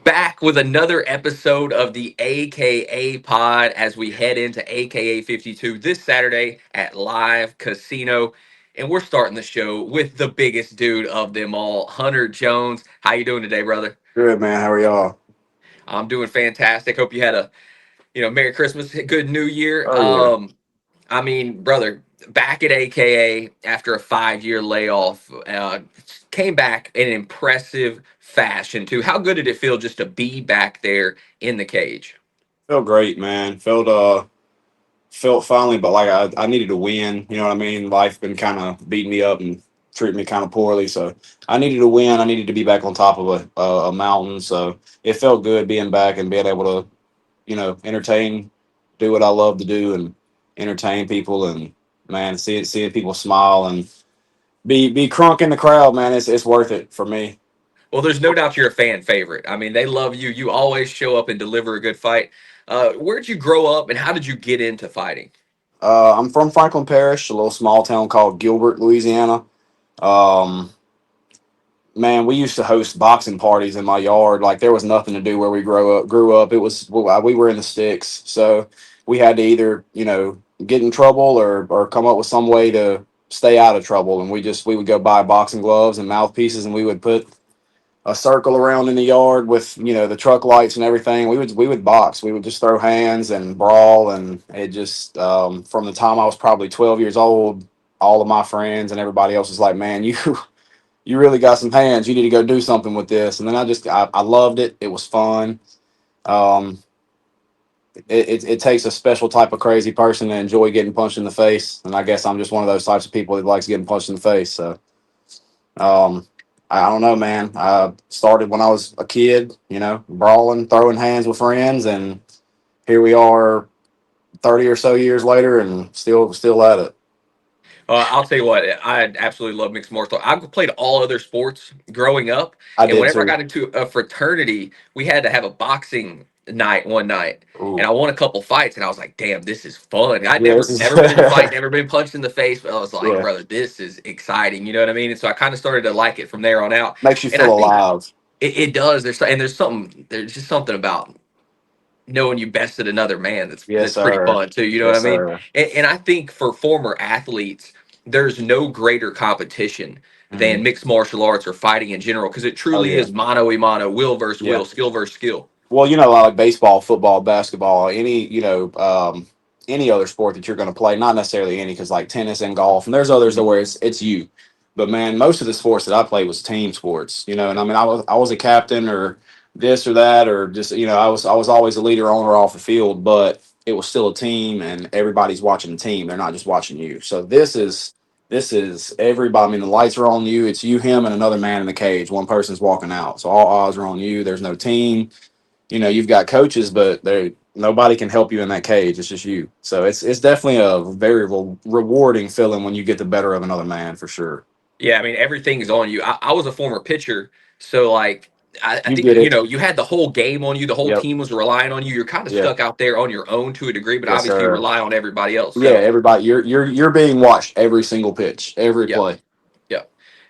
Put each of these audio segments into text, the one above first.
Back with another episode of the AKA Pod as we head into AKA 52 this Saturday at Live Casino. And we're starting the show with the biggest dude of them all, Hunter Jones. How you doing today, brother? Good, man. How are y'all? I'm doing fantastic. Hope you had a Merry Christmas, good New Year. Oh yeah. Brother, back at AKA after a 5 year layoff, came back in impressive fashion too. How good did it feel just to be back there in the cage? Felt great, man. Felt finally, but like I needed to win. You know what I mean? Life been kind of beating me up and treating me kind of poorly, so I needed to win. I needed to be back on top of a mountain. So it felt good being back and being able to, entertain, do what I love to do, and entertain people. And man, seeing people smile and be crunk in the crowd, man, it's worth it for me. Well, there's no doubt you're a fan favorite. I mean, they love you. You always show up and deliver a good fight. Where'd you grow up and how did you get into fighting? I'm from Franklin Parish, a little small town called Gilbert, Louisiana. Um, Man, we used to host boxing parties in my yard. Like there was nothing to do where we grew up. It was we were in the sticks, so we had to either get in trouble or come up with some way to stay out of trouble. And we would go buy boxing gloves and mouthpieces, and we would put a circle around in the yard with the truck lights and everything. We would box. We would just throw hands and brawl, and it just from the time I was probably 12 years old, all of my friends and everybody else was like, "Man, you." You really got some hands. You need to go do something with this. And then I loved it. It was fun. Um, it takes a special type of crazy person to enjoy getting punched in the face. And I guess I'm just one of those types of people that likes getting punched in the face. So um, I don't know, man. I started when I was a kid, brawling, throwing hands with friends, and here we are 30 or so years later and still at it. I'll tell you what, I absolutely love mixed martial arts. I played all other sports growing up, I and did whenever I too. got into a fraternity, we had to have a boxing night one night, and Ooh. I won a couple fights, and I was like, "Damn, this is fun." I'd Yeah, never this is never been in a fight, never been punched in the face, but I was like, yeah. "Brother, this is exciting." You know what I mean? And so I kind of started to like it from there on out. Makes you And I feel think alive. it does. There's just something about knowing you bested another man Yes, that's pretty sir. fun too. You know what I Yes, mean? sir. And I think for former athletes, there's no greater competition than Mhm. mixed martial arts or fighting in general because it Oh truly yeah, is mano a mano, will versus yeah. will, skill versus skill. Well, like baseball, football, basketball, any other sport that you're going to play. Not necessarily any, because like tennis and golf, and there's others Mhm. where it's you. But man, most of the sports that I played was team sports. And I mean, I was a captain or this or that or just I was always a leader on or off the field, but it was still a team, and everybody's watching the team. They're not just watching you. So this is everybody. I mean, the lights are on you. It's you, him, and another man in the cage. One person's walking out, so all eyes are on you. There's no team. You've got coaches, but they nobody can help you in that cage. It's just you. So it's definitely a very rewarding feeling when you get the better of another man, for sure. Yeah, I mean everything's on you. I was a former pitcher, so like I You think get it. you had the whole game on you. The whole Yep. team was relying on you. You're kind of Yeah. stuck out there on your own to a degree, but Yes, obviously you sir. rely on everybody else. Yeah. So Everybody, you're being watched every single pitch, every yeah. play. Yeah.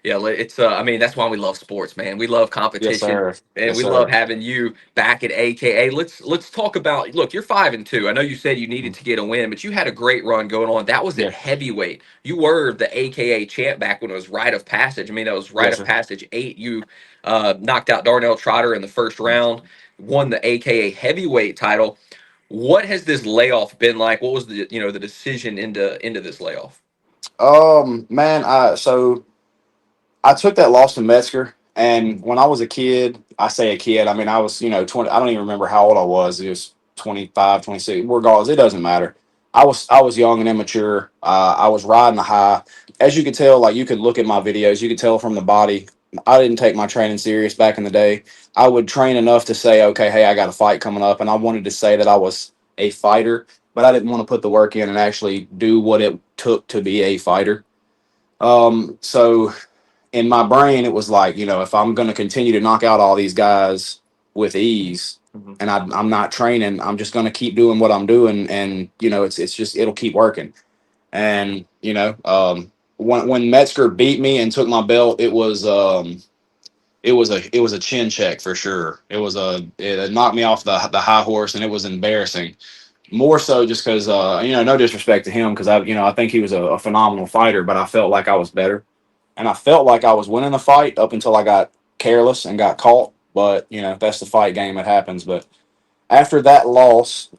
Yeah, it's I mean, that's why we love sports, man. We love Yes, competition sir. and Yes, we love sir. having you back at AKA. Let's talk about look, you're 5-2. I know you said you needed Mhm. to get a win, but you had a great run going on. That was at Yeah. heavyweight. You were the AKA champ back when it was rite of passage. I mean, that was rite Yes, of sir. passage 8. You knocked out Darnell Trotter in the first round, won the AKA heavyweight title. What has this layoff been like? What was the decision into this layoff? Man, I took that loss to Metzger, and when I was a kid, I say a kid, I mean, I was, 20, I don't even remember how old I was. It was 25, 26, regardless, it doesn't matter. I was young and immature. I was riding a high. As you could tell, like you could look at my videos, you could tell from the body, I didn't take my training serious back in the day. I would train enough to say, okay, hey, I got a fight coming up, and I wanted to say that I was a fighter, but I didn't want to put the work in and actually do what it took to be a fighter. So in my brain, it was like, if I'm going to continue to knock out all these guys with ease, Mhm. and I'm not training, I'm just going to keep doing what I'm doing, and it's just it'll keep working. And when Metzger beat me and took my belt, it was a chin check for sure. It knocked me off the high horse, and it was embarrassing. More so just because no disrespect to him, because I think he was a phenomenal fighter, but I felt like I was better, and I felt like I was winning the fight up until I got careless and got caught. But that's the fight game; it happens. But after that loss,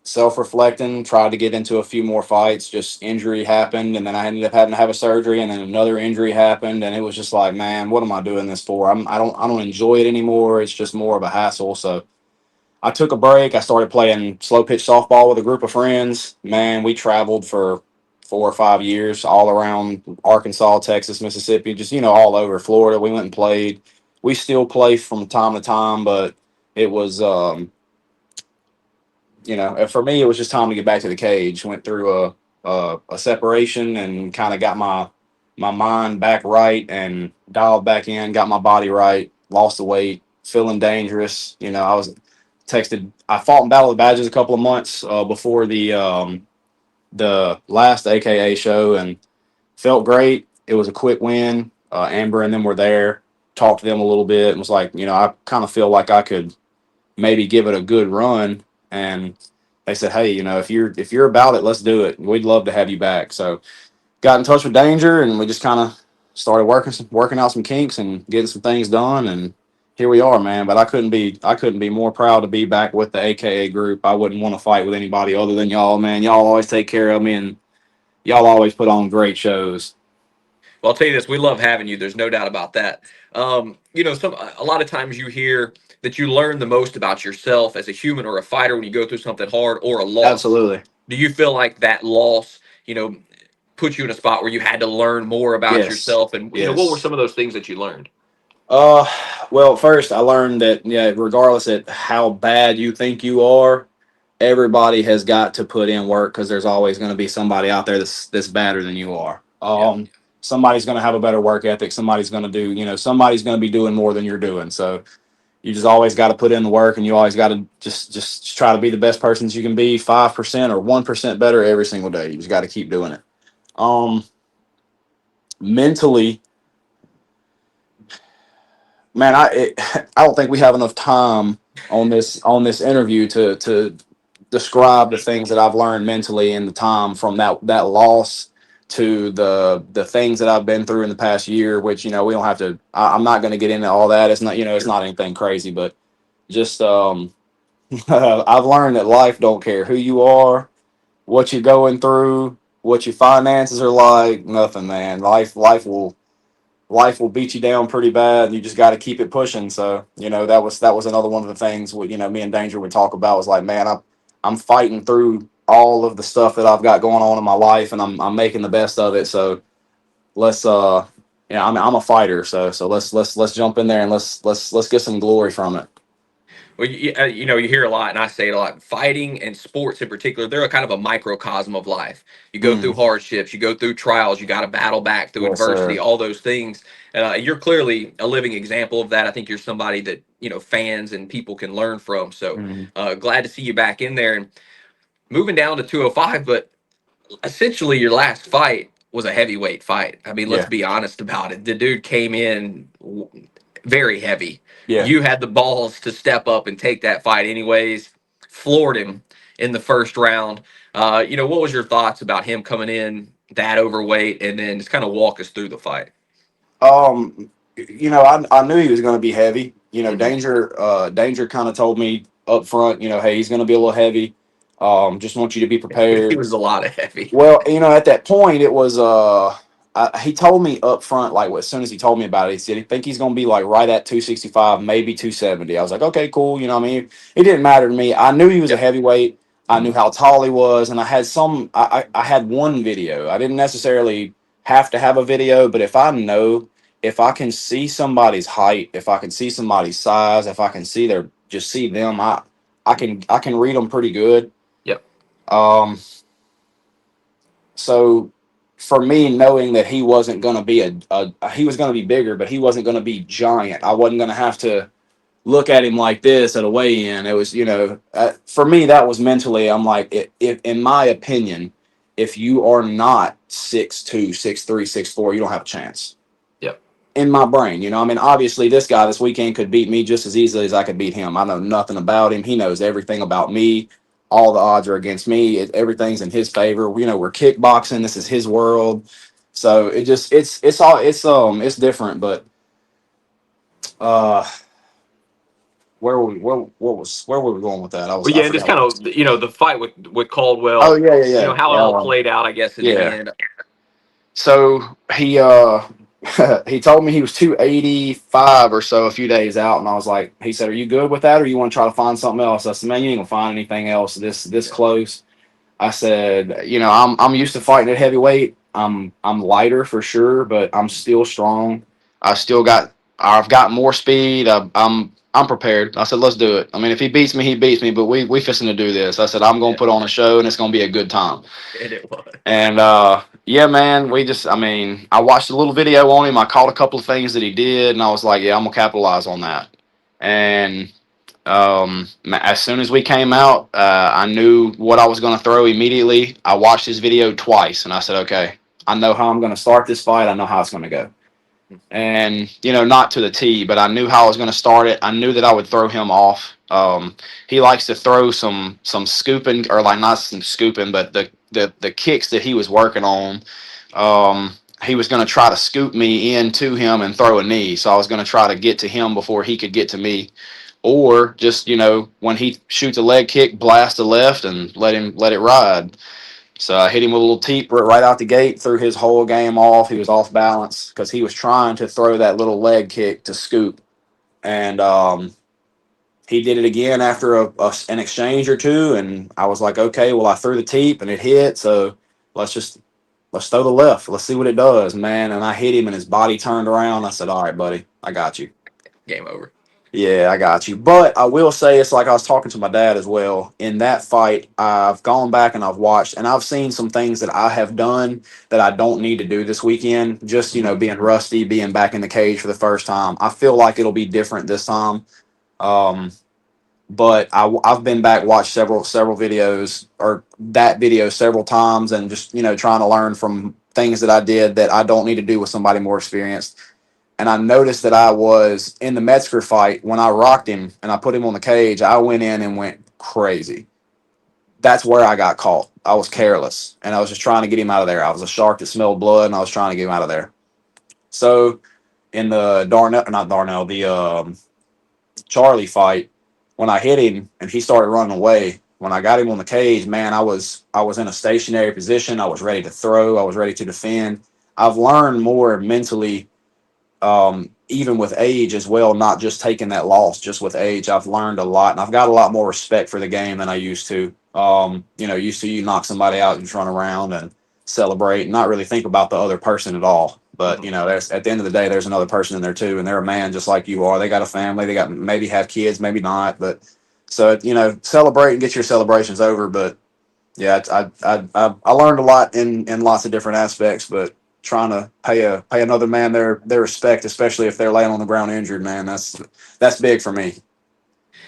self-reflecting, tried to get into a few more fights. Just injury happened, and then I ended up having to have a surgery, and then another injury happened, and it was just like, man, what am I doing this for? I don't enjoy it anymore. It's just more of a hassle. So I took a break. I started playing slow pitch softball with a group of friends. Man, we traveled for 4 or 5 years all around Arkansas, Texas, Mississippi, just all over Florida. We went and played. We still play from time to time, but it was for me, it was just time to get back to the cage. Went through a separation and kind of got my mind back right and dialed back in. Got my body right. Lost the weight. Feeling dangerous. I was texted. I fought in Battle of the Badges a couple of months before the last AKA show and felt great. It was a quick win. Amber and them were there. Talked to them a little bit and was like, I kind of feel like I could maybe give it a good run. And they said, hey, if you're about it, let's do it. We'd love to have you back. So got in touch with Danger, and we just kind of started working out some kinks and getting some things done. And here we are, man. But I couldn't be more proud to be back with the AKA group. I wouldn't want to fight with anybody other than y'all, man. Y'all always take care of me, and y'all always put on great shows. Well, I'll tell you this: we love having you. There's no doubt about that. Some a lot of times you hear that you learn the most about yourself as a human or a fighter when you go through something hard or a loss. Absolutely. Do you feel like that loss, put you in a spot where you had to learn more about Yes. yourself? And what were Yes. some of those things that you learned? Uh, well, first I learned that regardless of how bad you think you are, everybody has got to put in work because there's always going to be somebody out there that's badder than you are. Yeah. Somebody's going to have a better work ethic. Somebody's going to do, somebody's going to be doing more than you're doing. So you just always got to put in the work, and you always got to just try to be the best person that you can be, 5% or 1% better every single day. You just got to keep doing it. Um, Mentally, man, I don't think we have enough time on this interview to describe the things that I've learned mentally in the time from that loss to the things that I've been through in the past year. Which we don't have to. I'm not going to get into all that. It's not it's Sure. not anything crazy, but just I've learned that life don't care who you are, what you're going through, what your finances are like. Nothing, man. Life will beat you down pretty bad, and you just got to keep it pushing. So that was another one of the things me and Danger would talk about was like, man, I'm fighting through all of the stuff that I've got going on in my life, and I'm making the best of it. So let's I'm a fighter, so let's jump in there and let's get some glory from it. Well, you hear a lot, and I say it a lot. Fighting and sports in particular, they're a kind of a microcosm of life. You go through Mm, hardships, you go through trials, you got to battle back through yes, adversity, sir. all those things. You're clearly a living example of that. I think you're somebody that fans and people can learn from. So Mm, glad to see you back in there and moving down to 205. But essentially, your last fight was a heavyweight fight. I mean, let's yeah, be honest about it. The dude came in very heavy. yeah. You had the balls to step up and take that fight anyways. Floored him in the first round. What was your thoughts about him coming in that overweight and then just kind of walk us through the fight? I knew he was going to be heavy. Hmm. Danger kind of told me up front, hey, he's going to be a little heavy. Just want you to be He prepared. was a lot of heavy. Well, at that point, it was he told me up front, like as soon as he told me about it, he said he think he's gonna be like right at 265, maybe 270. I was like, okay, cool. What I mean, it didn't matter to me. I knew he was a Yep. heavyweight. I knew Mhm. how tall he was, and I had some. I had one video. I didn't necessarily have to have a video, but if I can see somebody's height, if I can see somebody's size, if I can see them, I can read them pretty good. Yep. Um, so for me, knowing that he wasn't going to be he was going to be bigger, but he wasn't going to be giant. I wasn't going to have to look at him like this at a weigh-in. It was, for me, that was mentally. I'm like, if in my opinion, if you are not 6'2", 6'3", 6'4", you don't have a chance. Yep. in my brain. I mean, obviously, this guy this weekend could beat me just as easily as I could beat him. I know nothing about him. He knows everything about me. All the odds are against me. Everything's in his favor. We're kickboxing. This is his world. So it's all it's different. But uh, where were we going with that? Well, I yeah, and just forgot. kind of the fight with Oh Caldwell. yeah, yeah, How it yeah. all played out, I guess, in the Yeah. end. So he told me he was 285 or so a few days out, and I was like, he said, "Are you good with that, or you want to try to find something else?" I said, "Man, you ain't gonna find anything else this Yeah, close." I said, I'm used to fighting at heavyweight. I'm lighter for sure, but I'm still strong. I've got more speed. I'm prepared. I said, let's do it. I mean, if he beats me, he beats me, but we fixing to do this. I said, I'm gonna yeah, put on a show, and it's gonna be a good time. and it was. And yeah, man, I mean, I watched a little video on him. I caught a couple of things that he did, and I was like, yeah, I'm gonna capitalize on that. And as soon as we came out, I knew what I was going to throw immediately. I watched his video twice, and I said, okay, I know how I'm going to start this fight. I know how it's going to go. And not to the T, but I knew how I was going to start it. I knew that I would throw him off. He likes to throw some scooping, or like not some scooping, but the kicks that he was working on. He was going to try to scoop me into him and throw a knee. So I was going to try to get to him before he could get to me, or just when he shoots a leg kick, blast a left and let it ride. So I hit him with a little teep right out the gate, threw his whole game off. He was off balance because he was trying to throw that little leg kick to scoop, and he did it again after an exchange or two. And I was like, okay, well, I threw the teep and it hit, so let's throw the left. Let's see what it does, man. And I hit him, and his body turned around. I said, all right, buddy, I got you. Game over. Yeah, I got you. But I will say, it's like I was talking to my dad as well. In that fight, I've gone back and I've watched, and I've seen some things that I have done that I don't need to do this weekend. Just, Hmm. being rusty, being back in the cage for the first time. I feel like it'll be different this time. Um, but I've been back, watched several videos, or that video several times, and just, trying to learn from things that I did that I don't need to do with somebody more experienced. And I noticed that I was in the Metzger fight when I rocked him and I put him on the cage. I went in and went crazy. That's where I got caught. I was careless, and I was just trying to get him out of there. I was a shark that smelled blood, and I was trying to get him out of there. So in the Darnell, not Darnell, the Charlie fight, when I hit him and he started running away, when I got him on the cage, man, I was in a stationary position. I was ready to throw. I was ready to defend. I've learned more mentally, even with age as well, not just taking that loss, just with age. I've learned a lot, and I've got a lot more respect for the game than I used to. Used to you knock somebody out and just run around and celebrate and not really think about the other person at all. But Hmm. there's at the end of the day, there's another person in there too, and they're a man just like you are. They got a family, they got maybe have kids, maybe not, but so celebrate and get your celebrations over. But yeah, I learned a lot in lots of different aspects, but trying to pay another man their respect, especially if they're laying on the ground injured, man, that's big for me.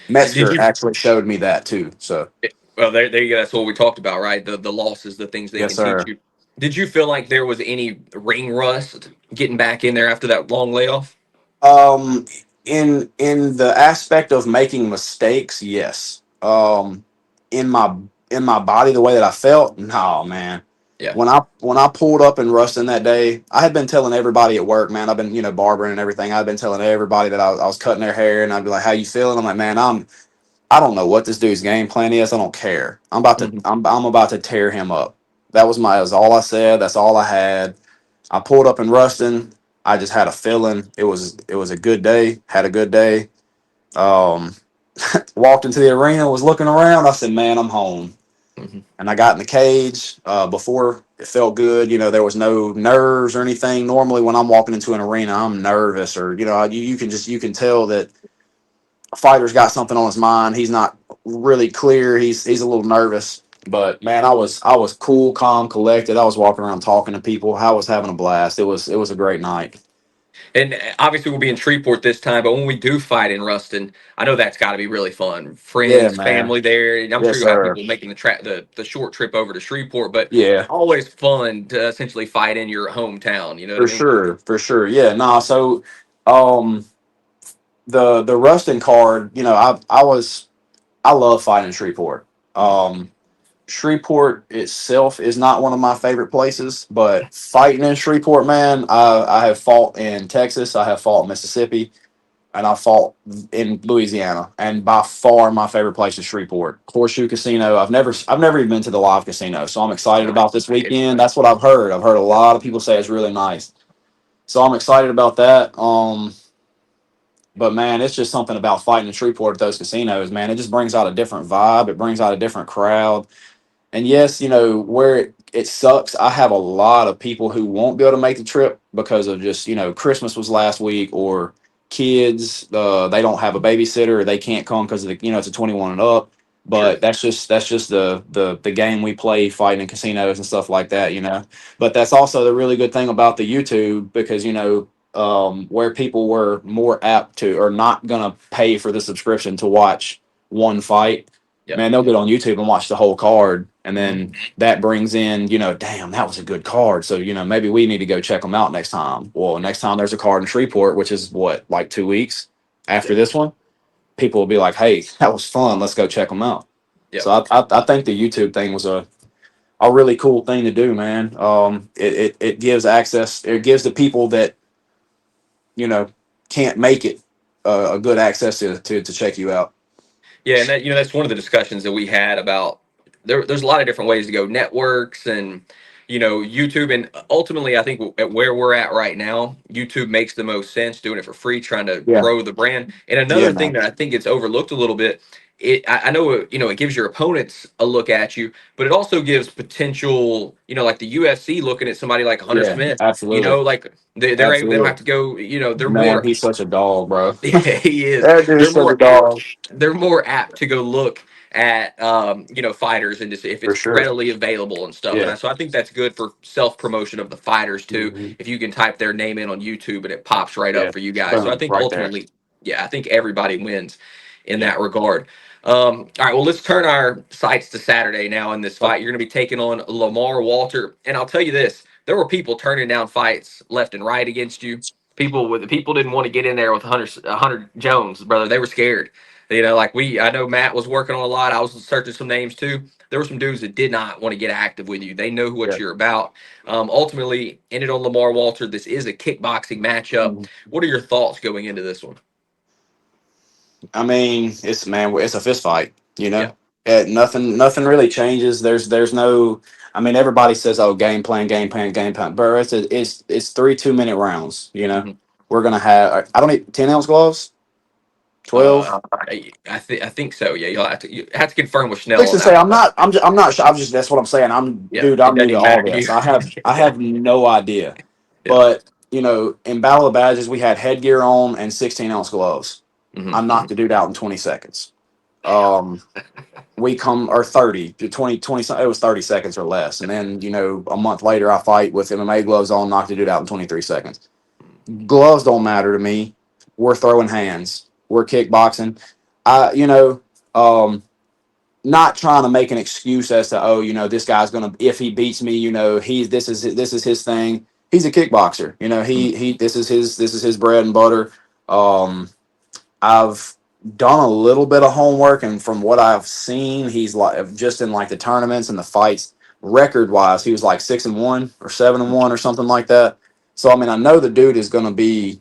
Did Metzger you? actually showed me that too. So Well, there you go. That's what we talked about, right? The losses, the things they yes, can teach sir. you. Did you feel like there was any ring rust getting back in there after that long layoff? Um, in the aspect of making mistakes, yes. In my body, the way that I felt, no, man. Yeah. When I pulled up and Rustin that day, I had been telling everybody at work, man. I've been barbering and everything. I've been telling everybody that I was cutting their hair, and I'd be like, "How you feeling?" I'm like, "Man, I don't know what this dude's game plan is. I don't care. Hmm. I'm about to tear him up." That was all I said. That's all I had. I pulled up in Ruston. I just had a feeling it was a good day. Had a good day. Um, Walked into the arena, was looking around. I said, "Man, I'm home." Hmm. And I got in the cage. Before it felt good. There was no nerves or anything. Normally, when I'm walking into an arena, I'm nervous, or you can tell that a fighter's got something on his mind. He's not really clear. He's a little nervous. But man, I was cool, calm, collected. I was walking around talking to people. I was having a blast. It was a great night. And obviously, we'll be in Shreveport this time, but when we do fight in Ruston, I know that's got to be really fun. Yeah, Friends, man. family there, and I'm sure Yes, you'll have sir. people making the short trip over to Shreveport. But Yeah, always fun to essentially fight in your hometown. You know what I for mean? sure, for sure. Yeah, nah. So, um, the Rustin card, I love fighting in Shreveport. Shreveport itself is not one of my favorite places, but fighting in Shreveport, man, I have fought in Texas, I have fought in Mississippi, and I fought in Louisiana. And by far, my favorite place is Shreveport. Horseshoe Casino. I've never even been to the live casino, so I'm excited Nice. about this Yeah. weekend. That's what I've heard. I've heard a lot of people say it's really nice, so I'm excited about that. But man, it's just something about fighting in Shreveport at those casinos, man. It just brings out a different vibe. It brings out a different crowd. And yes, where it sucks, I have a lot of people who won't be able to make the trip because of just, Christmas was last week, or kids, they don't have a babysitter, or they can't come because it's a 21 and up. Sure. But that's just the game we play fighting in casinos and stuff like that. But that's also the really good thing about the YouTube, because where people were more apt to, or not gonna pay for the subscription to watch one fight, Yep. man, they'll get on YouTube and watch the whole card, and Hmm. then that brings in, damn, that was a good card. So maybe we need to go check them out next time. Well, next time there's a card in Shreveport, which is what, like 2 weeks after Yep. this one, people will be like, hey, that was fun. Let's go check them out. So Yep. I think the YouTube thing was a really cool thing to do, man. It gives access. It gives the people that you know can't make it a good access to check you out. Yeah, and that's one of the discussions that we had about there's a lot of different ways to go networks and YouTube, and ultimately I think at where we're at right now, YouTube makes the most sense doing it for free, trying to Yeah, grow the brand. And yeah, another thing man. that I think gets overlooked a little bit, I know it gives your opponents a look at you, but it also gives potential, like the UFC looking at somebody like Hunter Yeah, Smith, absolutely, like they don't have absolutely. to go, they're Man, more. he's such a dog, bro. Yeah, he is. That dude's They're such a more dog. they're more apt to go look at fighters and just if For it's sure. readily available and stuff. Yeah. So I think that's good for self promotion of the fighters too. Hmm. If you can type their name in on YouTube and it pops right up Yeah. for you guys. So I Boom. think Right there. ultimately, yeah, I think everybody wins in Yeah. that regard. All right, well, let's turn our sights to Saturday now in this Oh, fight. You're going to be taking on Lamar Walter, and I'll tell you this: there were people turning down fights left and right against you. People didn't want to get in there with Hunter Jones, brother. They were scared. Like I know Matt was working on a lot. I was searching some names too. There were some dudes that did not want to get active with you. They know what yeah. you're about. Ultimately, ended on Lamar Walter. This is a kickboxing matchup. Mhm. What are your thoughts going into this one? I mean, it's a fist fight. Yeah. Nothing really changes. There's no. I mean, everybody says, "Oh, game plan, game plan." But it's 3 2-minute rounds. Hmm. We're gonna have. I don't need 10-ounce gloves. 12. I think so. Yeah, you have to confirm with Schnell Fix on to say that one. I'm not sure. I'm just that's what I'm saying. Yeah, Dude, it I'm new doesn't to even all matter to you. this. I have no idea. Yeah. But in Battle of Badges, we had headgear on and 16-ounce gloves. Hmm. I knocked the dude out in 20 seconds. Um, we come or 30 to 20, it was 30 seconds or less. And then, a month later, I fight with MMA gloves on, knocked the dude out in 23 seconds. Gloves don't matter to me. We're throwing hands. We're kickboxing. I, you know, um, Not trying to make an excuse as to, oh, this guy's gonna, if he beats me, this is his thing. He's a kickboxer. This is his bread and butter. Um, I've done a little bit of homework, and from what I've seen, he's like, just in like the tournaments and the fights, record wise, he was like 6-1 or 7-1 or something like that. So I mean, I know the dude is going to be,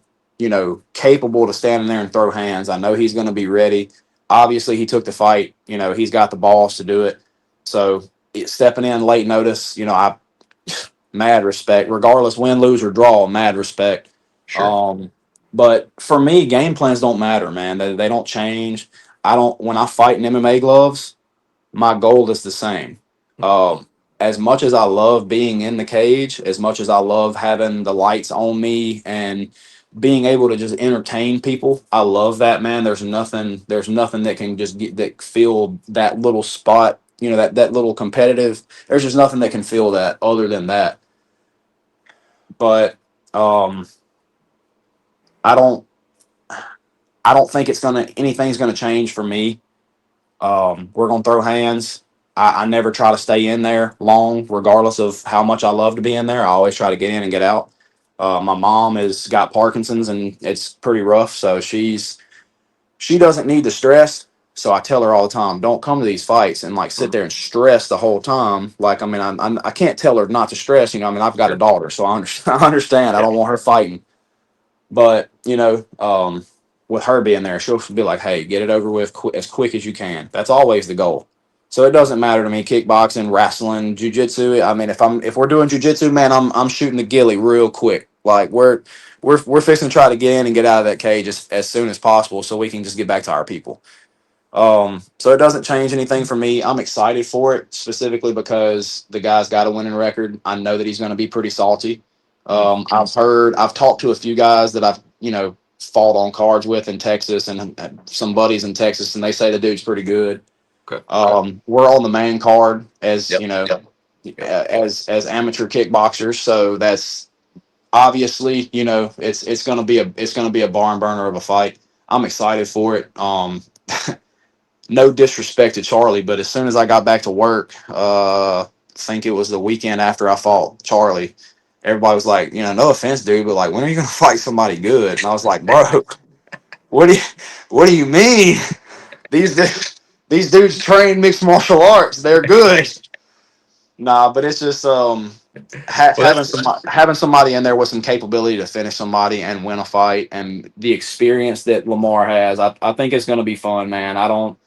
capable to stand in there and throw hands. I know he's going to be ready. Obviously, he took the fight. He's got the balls to do it. So stepping in late notice, I mad respect, regardless win, lose or draw, mad respect. Sure. Um, but for me, game plans don't matter, man. They don't change. I don't when I fight in MMA gloves, my goal is the same. Um, as much as I love being in the cage, as much as I love having the lights on me and being able to just entertain people, I love that, man. There's nothing that can just that fill that little spot, that little competitive. There's just nothing that can fill that other than that. But um I don't I don't think it's gonna anything's gonna change for me. We're gonna throw hands. I never try to stay in there long, regardless of how much I love to be in there. I always try to get in and get out. My mom has got Parkinson's and it's pretty rough, so she doesn't need the stress. So I tell her all the time, don't come to these fights and like sit Mm, there and stress the whole time. Like, I mean, I can't tell her not to stress. You know, I mean, I've got a sure. daughter, so I understand. I understand. I Yeah. don't want her fighting, but with her being there, she'll be like, "Hey, get it over with as quick as you can." That's always the goal. So it doesn't matter to me, kickboxing, wrestling, jujitsu. I mean, if we're doing jujitsu, man, I'm shooting the gilly real quick. Like we're fixing to try to get in and get out of that cage as soon as possible, so we can just get back to our people. So it doesn't change anything for me. I'm excited for it specifically because the guy's got a winning record. I know that he's going to be pretty salty. Mm, I've talked to a few guys that I've, fought on cards with in Texas and some buddies in Texas, and they say the dude's pretty good. okay. We're on the main card as, Yep. Yep. as amateur kickboxers. So that's obviously, it's going to be a barn burner of a fight. I'm excited for it. No disrespect to Charlie, but as soon as I got back to work, I think it was the weekend after I fought Charlie. Everybody was like, no offense, dude, but like, when are you gonna fight somebody good? And I was like, bro, what do you, what do you mean? These these dudes train mixed martial arts. They're good. Nah, but it's just Well, that's having somebody in there with some capability to finish somebody and win a fight, and the experience that Lamar has. I think it's going to be fun, man. I don't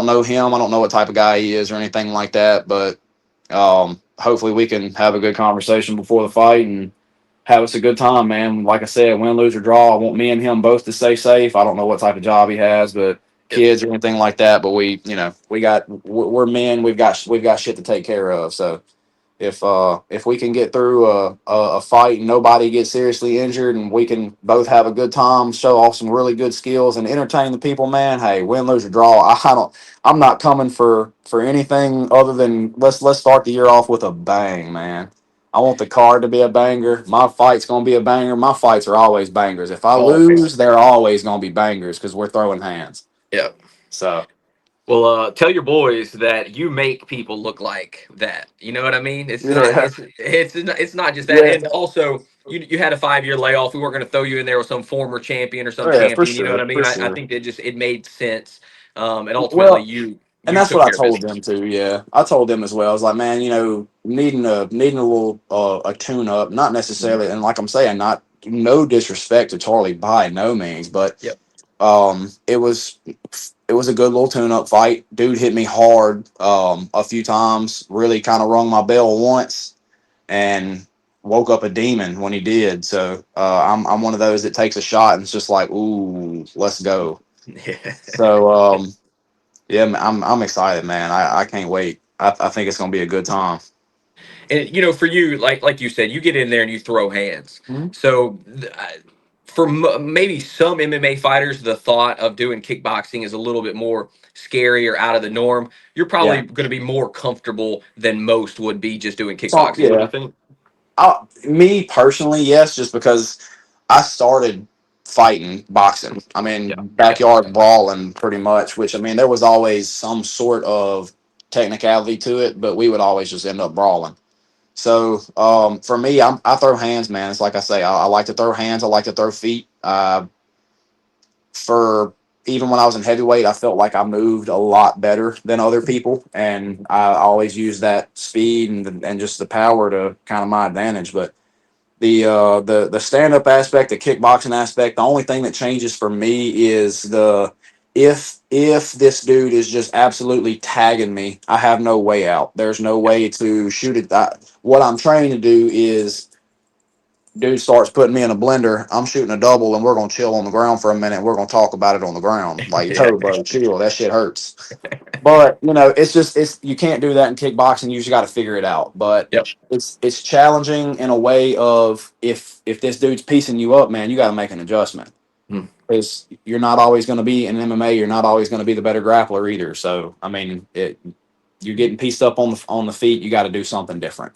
know him. I don't know what type of guy he is or anything like that, but hopefully we can have a good conversation before the fight and have us a good time, man. Like I said, win, lose, or draw. I want me and him both to stay safe. I don't know what type of job he has, but yep. kids or anything like that. But we're men. We've got shit to take care of. So if we can get through a fight and nobody gets seriously injured and we can both have a good time, show off some really good skills and entertain the people, man, hey, win, lose, or draw. I'm not coming for anything other than let's start the year off with a bang, man. I want the card to be a banger. My fight's gonna be a banger. My fights are always bangers. If I Oh man. lose, they're always gonna be bangers because we're throwing hands. Yeah. So Well, tell your boys that you make people look like that. You know what I mean? It's not. yeah, It's not just that. yeah, And also, you had a 5 year layoff. We weren't going to throw you in there with some former champion or some yeah, for champion. You know what sure, I mean? for I sure. think it made sense. And ultimately, Well, you and you that's took what I care of told business. them too. Yeah, I told them as well. I was like, man, needing a little a tune up, not Mhm. necessarily, and like I'm saying, not no disrespect to Charlie by no means, but Yep. it was a good little tune up fight. Dude hit me hard a few times, really kind of rung my bell once, and woke up a demon when he did. So I'm one of those that takes a shot and it's just like, ooh, let's go. Yeah. So yeah, I'm excited, man. I can't wait. I think it's gonna be a good time. And for you, like you said, you get in there and you throw hands. Mhm. So for maybe some MMA fighters, the thought of doing kickboxing is a little bit more scary or out of the norm. You're probably Yeah. going to be more comfortable than most would be just doing So kickboxing, don't you yeah, think? me personally, yes, just because I started fighting boxing. I mean, Yeah. Yeah. backyard brawling, pretty much. Which I mean, there was always some sort of technicality to it, but we would always just end up brawling. So for me, I throw hands, man. It's like I say, I like to throw hands. I like to throw feet. For even when I was in heavyweight, I felt like I moved a lot better than other people, and I always used that speed and just the power to kind of my advantage. But the stand up aspect, the kickboxing aspect, the only thing that changes for me is the if this dude is just absolutely tagging me, I have no way out. There's no Yeah. way to shoot it. What I'm trying to do is dude starts putting me in a blender, I'm shooting a double, and we're gonna chill on the ground for a minute. And we're gonna talk about it on the ground. Like, Yeah. yo, bro, chill. That shit hurts. But it's you can't do that in kickboxing. You just got to figure it out. But Yep. it's challenging in a way of if this dude's piecing you up, man, you got to make an adjustment Mm. because you're not always going to be in MMA. You're not always going to be the better grappler either. So I mean, you're getting pieced up on the feet. You got to do something different.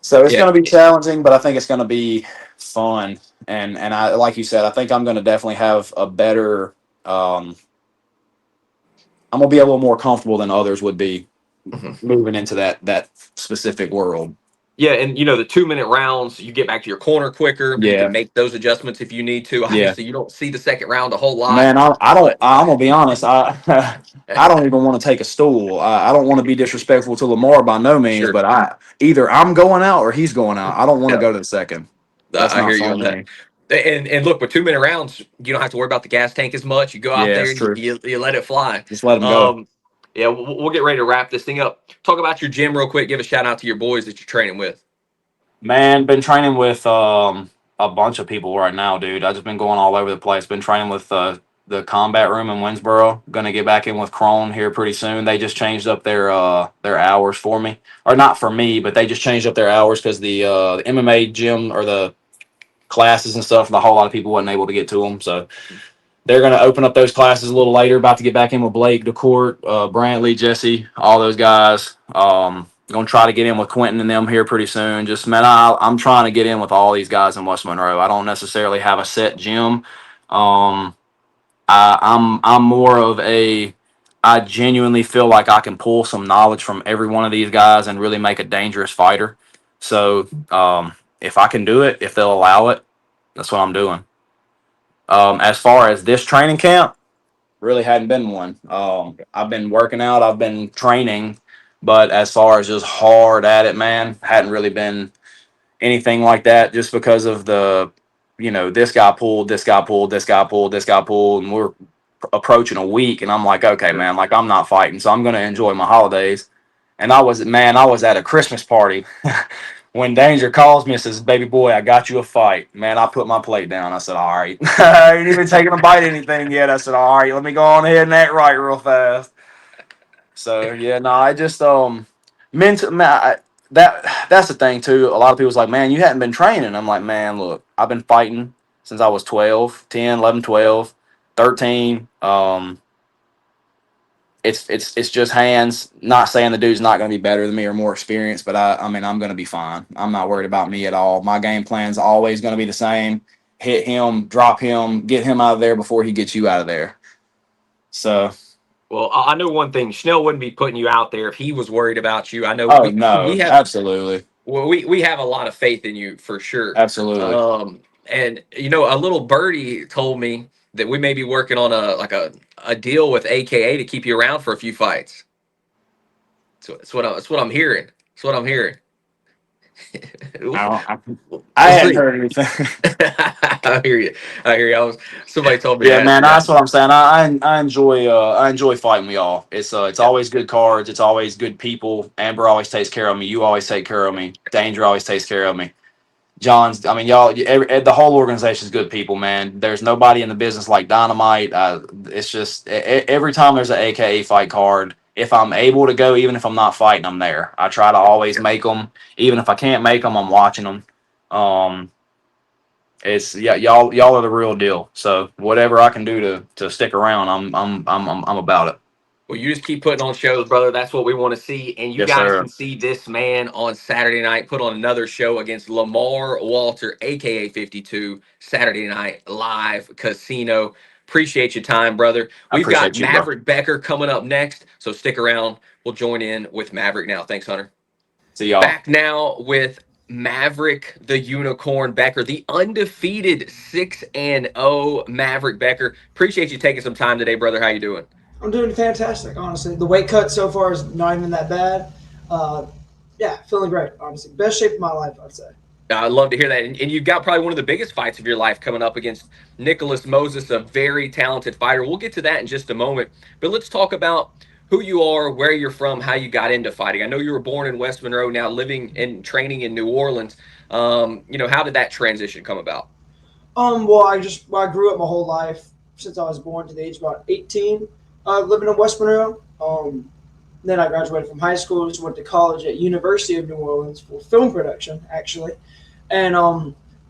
So it's Yeah. going to be challenging, but I think it's going to be. fun, and I like you said, I think I'm going to definitely have a better. Um, I'm gonna be a little more comfortable than others would be Mhm. moving into that specific world. Yeah, and the 2-minute rounds, you get back to your corner quicker. You can Yeah, make those adjustments if you need to. yeah. Obviously, you don't see the second round a whole lot, Man, I don't. but I'm gonna be honest. I don't even want to take a stool. I don't want to be disrespectful to Lamar by no means, sure. but I either I'm going out or he's going out. I don't want to Yeah, go to the second. That's I not hear you fun on to that. me. And look, with 2-minute rounds, you don't have to worry about the gas tank as much. You go out Yeah, there it's and true. you let it fly. Just let him go. Um, yeah, we'll get ready to wrap this thing up. Talk about your gym real quick. Give a shout out to your boys that you're training with. Man, been training with a bunch of people right now, dude. I just been going all over the place. Been training with the combat room in Winsboro. Gonna get back in with Crone here pretty soon. They just changed up their hours for me, or not for me, but they just changed up their hours because the MMA gym or the classes and stuff. A whole lot of people wasn't able to get to them, so they're going to open up those classes a little later. About to get back in with Blake, DeCourt, Brantley, Jesse, all those guys. Going to try to get in with Quentin and them here pretty soon. Just man, I'm trying to get in with all these guys in West Monroe. I don't necessarily have a set gym. Um, I'm more of a. I genuinely feel like I can pull some knowledge from every one of these guys and really make a dangerous fighter. So if I can do it, if they'll allow it, that's what I'm doing. As far as this training camp, really hadn't been one. I've been working out, I've been training, but as far as just hard at it, man, hadn't really been anything like that just because of this guy pulled, this guy pulled, this guy pulled, this guy pulled, and we're approaching a week. And I'm like, okay, Sure. man, like I'm not fighting, so I'm going to enjoy my holidays. And I was at a Christmas party when Danger calls me and says, "Baby boy, I got you a fight." Man, I put my plate down. I said, "All right." I ain't even taking a bite of anything yet. I said, "All right, let me go on ahead and act right real fast." So yeah, no, I just mental man, that's the thing too. A lot of people's like, "Man, you hadn't been training." I'm like, "Man, look, I've been fighting since I was 12, 10, 11, 12, 13. It's just hands. Not saying the dude's not going to be better than me or more experienced, but I mean I'm going to be fine. I'm not worried about me at all. My game plan's always going to be the same: hit him, drop him, get him out of there before he gets you out of there. So, Well, I know one thing. Schnell wouldn't be putting you out there if he was worried about you. I know oh we no, have absolutely, we have a lot of faith in you for sure. absolutely. And a little birdie told me that we may be working on a deal with AKA to keep you around for a few fights. So that's what I'm hearing. That's what I'm hearing. I, I We'll hadn't see. heard anything. I hear you. I hear you. Somebody told me to Yeah, ask man, you that. that's what I'm saying. I enjoy fighting with y'all. It's Yeah. always good cards. It's always good people. Amber always takes care of me. You always take care of me. Danger always takes care of me. John's. I mean, y'all. The whole organization is good people, man. There's nobody in the business like Dynamite. It's just every time there's an AKA fight card, if I'm able to go, even if I'm not fighting, I'm there. I try to always make them. Even if I can't make them, I'm watching them. Um, it's yeah, y'all are the real deal. So whatever I can do to stick around, I'm about it. Well, you just keep putting on shows, brother. That's what we want to see. And you Yes, guys sir. can see this man on Saturday night put on another show against Lamar Walter, aka 52, Saturday night live casino. Appreciate your time, brother. I We've got appreciate you, bro. Maverick Becker coming up next. So stick around. We'll join in with Maverick now. Thanks, Hunter. See y'all. Back now with Maverick the Unicorn Becker, the undefeated 6-0 Maverick Becker. Appreciate you taking some time today, brother. How you doing? I'm doing fantastic, honestly. The weight cut so far is not even that bad. Uh, yeah, feeling great, honestly. Best shape of my life, I'd say. I'd love to hear that. And you've got probably one of the biggest fights of your life coming up against Nicholas Moses, a very talented fighter. We'll get to that in just a moment. But let's talk about who you are, where you're from, how you got into fighting. I know you were born in West Monroe, now living and training in New Orleans. How did that transition come about? I grew up my whole life since I was born to the age of about 18, living in West Monroe. Then I graduated from high school, just went to college at University of New Orleans for film production, actually. And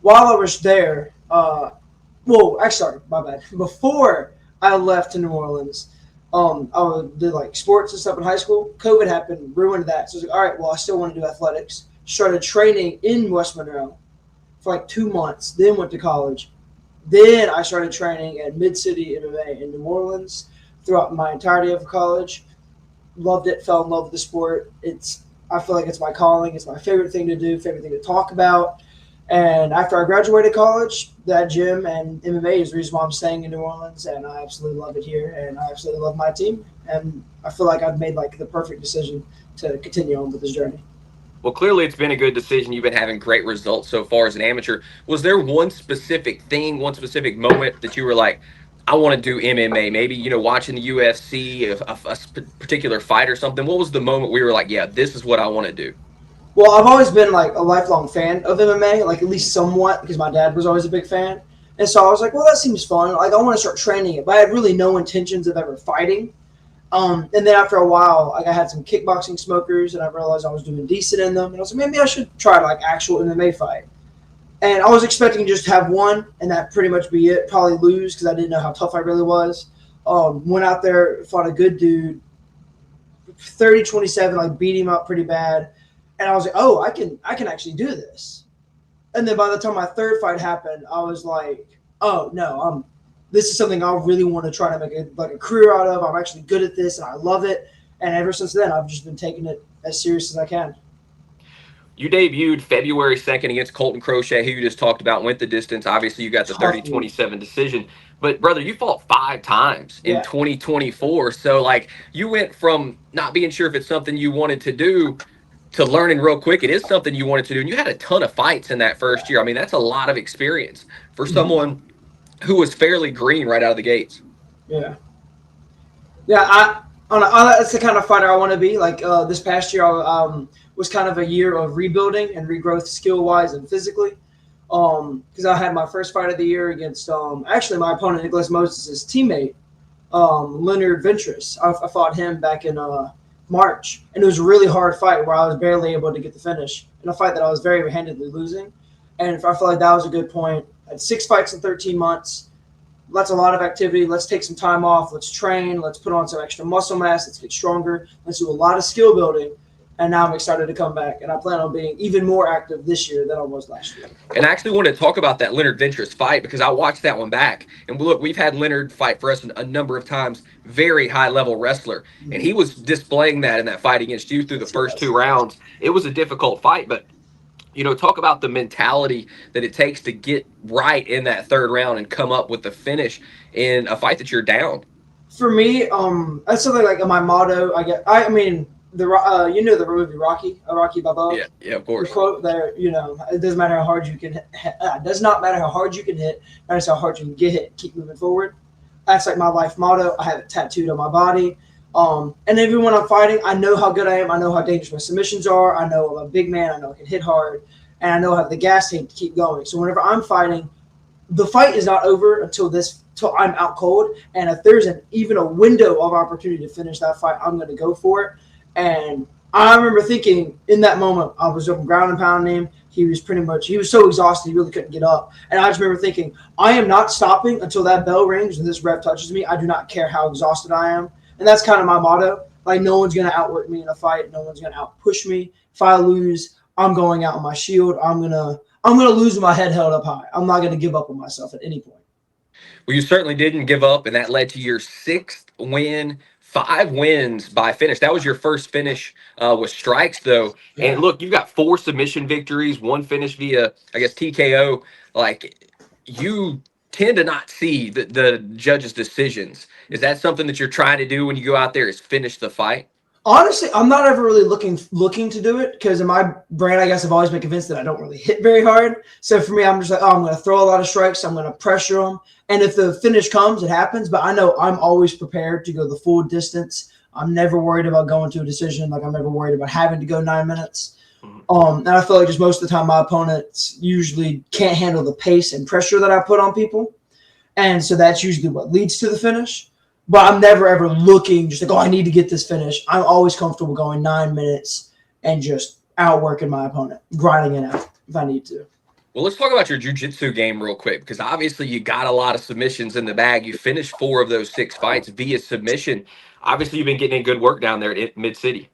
while I was there, actually, my bad. Before I left to New Orleans, did like sports and stuff in high school. COVID happened, ruined that. So I was like, all right, well, I still want to do athletics. Started training in West Monroe for like 2 months, then went to college. Then I started training at Mid City MMA in New Orleans throughout my entirety of college. Loved it, fell in love with the sport. I feel like it's my calling. It's my favorite thing to do, favorite thing to talk about. And after I graduated college, that gym and MMA is the reason why I'm staying in New Orleans, and I absolutely love it here, and I absolutely love my team, and I feel like I've made like the perfect decision to continue on with this journey. Well, clearly it's been a good decision. You've been having great results so far as an amateur. Was there one specific thing, one specific moment that you were like, I want to do MMA? Maybe, watching the UFC, particular fight or something. What was the moment where you were like, yeah, this is what I want to do? Well, I've always been like a lifelong fan of MMA, like at least somewhat, because my dad was always a big fan. And so I was like, well, that seems fun. Like I want to start training it, but I had really no intentions of ever fighting. And then after a while, like I had some kickboxing smokers, and I realized I was doing decent in them, and I was like, maybe I should try like actual MMA fight. And I was expecting to just have one, and that pretty much be it. Probably lose because I didn't know how tough I really was. Went out there, fought a good dude, 30-27, like beat him up pretty bad. And I was like, oh, I can actually do this. And then by the time my third fight happened, I was like, oh no, this is something I really want to try to make a career out of. I'm actually good at this, and I love it. And ever since then, I've just been taking it as serious as I can. You debuted February 2nd against Colton Crochet, who you just talked about, went the distance. Obviously, you got the Tough dude. 30-27 decision. But, brother, you fought 5 times in Yeah. 2024. So, like, you went from not being sure if it's something you wanted to do to learning real quick. It is something you wanted to do. And you had a ton of fights in that first year. I mean, that's a lot of experience for Mhm. someone who was fairly green right out of the gates. Yeah. Yeah, that's the kind of fighter I want to be. Like this past year, was kind of a year of rebuilding and regrowth, skill wise and physically. Because I had my first fight of the year against actually my opponent Nicholas Moses' teammate, Leonard Ventress. I fought him back in March, and it was a really hard fight where I was barely able to get the finish in a fight that I was very handedly losing. And I feel like that was a good point. I had 6 fights in 13 months. That's a lot of activity. Let's take some time off. Let's train. Let's put on some extra muscle mass. Let's get stronger. Let's do a lot of skill building. And now I'm excited to come back. And I plan on being even more active this year than I was last year. And I actually want to talk about that Leonard Ventress fight because I watched that one back. And look, we've had Leonard fight for us a number of times, very high level wrestler. And he was displaying that in that fight against you through the first Yes. 2 rounds. It was a difficult fight, but talk about the mentality that it takes to get right in that third round and come up with the finish in a fight that you're down. For me, that's something like my motto. I mean, the movie Rocky Balboa. Yeah, yeah, of The course. quote there, it doesn't matter how hard you can. It does not matter how hard you can hit. Matters how hard you can get hit. Keep moving forward. That's like my life motto. I have it tattooed on my body. And even when I'm fighting, I know how good I am. I know how dangerous my submissions are. I know I'm a big man. I know I can hit hard, and I know I have the gas tank to keep going. So whenever I'm fighting, the fight is not over till I'm out cold. And if there's even a window of opportunity to finish that fight, I'm going to go for it. And I remember thinking in that moment, I was up ground and pounding him. He was so exhausted, he really couldn't get up. And I just remember thinking, I am not stopping until that bell rings and this ref touches me. I do not care how exhausted I am. And that's kind of my motto. Like, no one's going to outwork me in a fight. No one's going to outpush me. If I lose, I'm going out on my shield. I'm gonna lose with my head held up high. I'm not going to give up on myself at any point. Well, you certainly didn't give up, and that led to your sixth win, 5 wins by finish. That was your first finish with strikes, though. And Yeah. look, you've got 4 submission victories, 1 finish via, I guess, TKO. Like, you tend to not see the judges' decisions. Is that something that you're trying to do when you go out there? Is finish the fight? Honestly, I'm not ever really looking to do it because in my brain, I guess I've always been convinced that I don't really hit very hard. So for me, I'm just like, oh, I'm going to throw a lot of strikes. I'm going to pressure them. And if the finish comes, it happens. But I know I'm always prepared to go the full distance. I'm never worried about going to a decision. Like I'm never worried about having to go 9 minutes. And I feel like just most of the time my opponents usually can't handle the pace and pressure that I put on people. And so that's usually what leads to the finish. But I'm never ever looking just like, oh, I need to get this finish. I'm always comfortable going 9 minutes and just outworking my opponent, grinding it out if I need to. Well, let's talk about your jiu-jitsu game real quick because obviously you got a lot of submissions in the bag. You finished 4 of those 6 fights via submission. Obviously, you've been getting in good work down there at Mid City.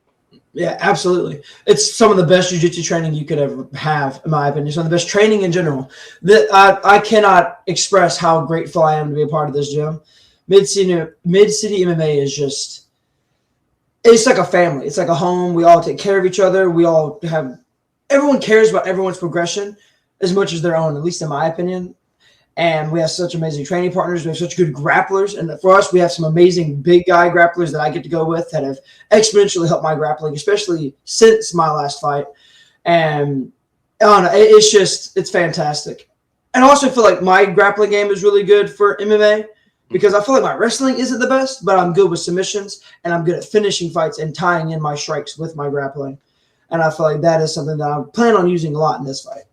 Yeah, absolutely. It's some of the best jiu-jitsu training you could ever have, in my opinion. Some of the best training in general. That I cannot express how grateful I am to be a part of this gym. Mid City MMA is just it's like a family. It's like a home. We all take care of each other. We all have everyone cares about everyone's progression as much as their own, at least in my opinion. And we have such amazing training partners. We have such good grapplers, and for us, we have some amazing big guy grapplers that I get to go with that have exponentially helped my grappling, especially since my last fight. And I don't know, it's fantastic. And I also feel like my grappling game is really good for MMA because I feel like my wrestling isn't the best, but I'm good with submissions and I'm good at finishing fights and tying in my strikes with my grappling. And I feel like that is something that I plan on using a lot in this fight.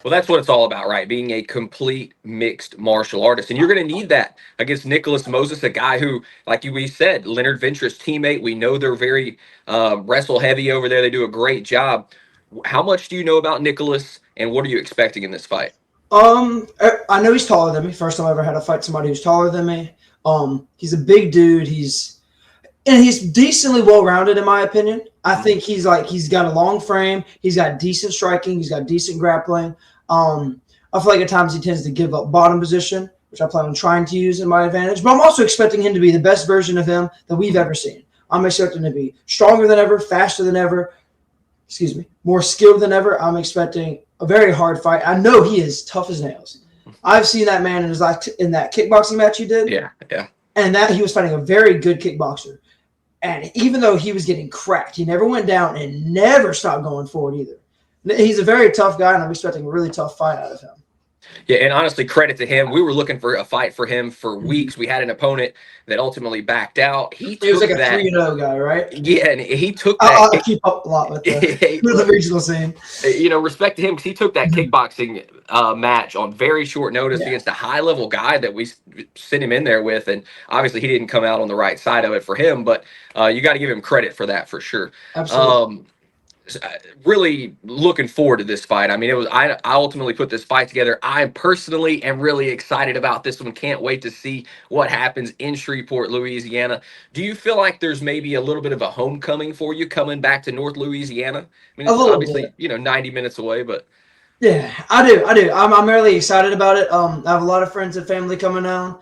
Well, that's what it's all about, right? Being a complete mixed martial artist. And you're going to need that against Nicholas Moses, a guy who, like we said, Leonard Venture's teammate. We know they're very wrestle heavy over there. They do a great job. How much do you know about Nicholas, and what are you expecting in this fight? I know he's taller than me. First time I ever had to fight somebody who's taller than me. He's a big dude. He's decently well rounded in my opinion. I think he's got a long frame. He's got decent striking. He's got decent grappling. I feel like at times he tends to give up bottom position, which I plan on trying to use in my advantage. But I'm also expecting him to be the best version of him that we've ever seen. I'm expecting him to be stronger than ever, faster than ever. Excuse me, more skilled than ever. I'm expecting a very hard fight. I know he is tough as nails. I've seen that man in that kickboxing match he did. Yeah, yeah. And that he was fighting a very good kickboxer. And even though he was getting cracked, he never went down and never stopped going forward either. He's a very tough guy, and I'm expecting a really tough fight out of him. Yeah, and honestly, credit to him. We were looking for a fight for him for weeks. We had an opponent that ultimately backed out. He was like a that 3-0 guy, right? Yeah, and he took that. I keep up a lot with the regional scene. Respect to him because he took that kickboxing match on very short notice against a high level guy that we sent him in there with, and obviously he didn't come out on the right side of it for him. But you got to give him credit for that for sure. Absolutely. Really looking forward to this fight. I mean, I ultimately put this fight together. I personally am really excited about this one. Can't wait to see what happens in Shreveport, Louisiana. Do you feel like there's maybe a little bit of a homecoming for you coming back to North Louisiana? I mean, it's obviously, 90 minutes away, but yeah, I do. I'm really excited about it. I have a lot of friends and family coming down.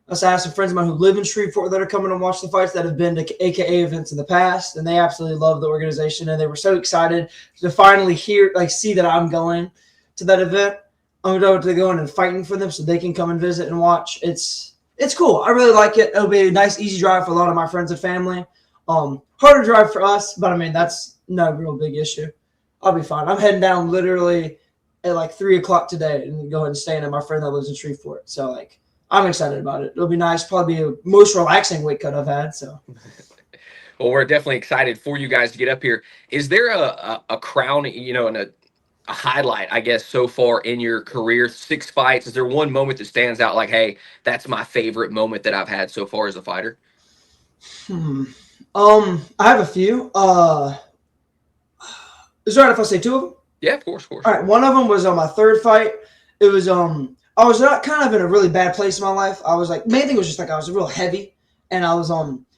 I have some friends of mine who live in Shreveport that are coming to watch the fights that have been to AKA events in the past, and they absolutely love the organization, and they were so excited to finally see that I'm going to that event. I'm going to go in and fighting for them so they can come and visit and watch. It's cool. I really like it. It'll be a nice, easy drive for a lot of my friends and family. Harder drive for us, but I mean, that's no real big issue. I'll be fine. I'm heading down literally at like 3 o'clock today and go ahead and stay in at my friend that lives in Shreveport. So I'm excited about it. It'll be nice. Probably be the most relaxing weight cut I've had. So, well, we're definitely excited for you guys to get up here. Is there a crown, and a highlight, I guess, so far in your career? 6 fights. Is there one moment that stands out like, hey, that's my favorite moment that I've had so far as a fighter? I have a few. Is it all right if I say 2 of them? Yeah, of course. All right. One of them was on my 3rd fight. It was I was not kind of in a really bad place in my life. I was main thing was just I was real heavy, and I was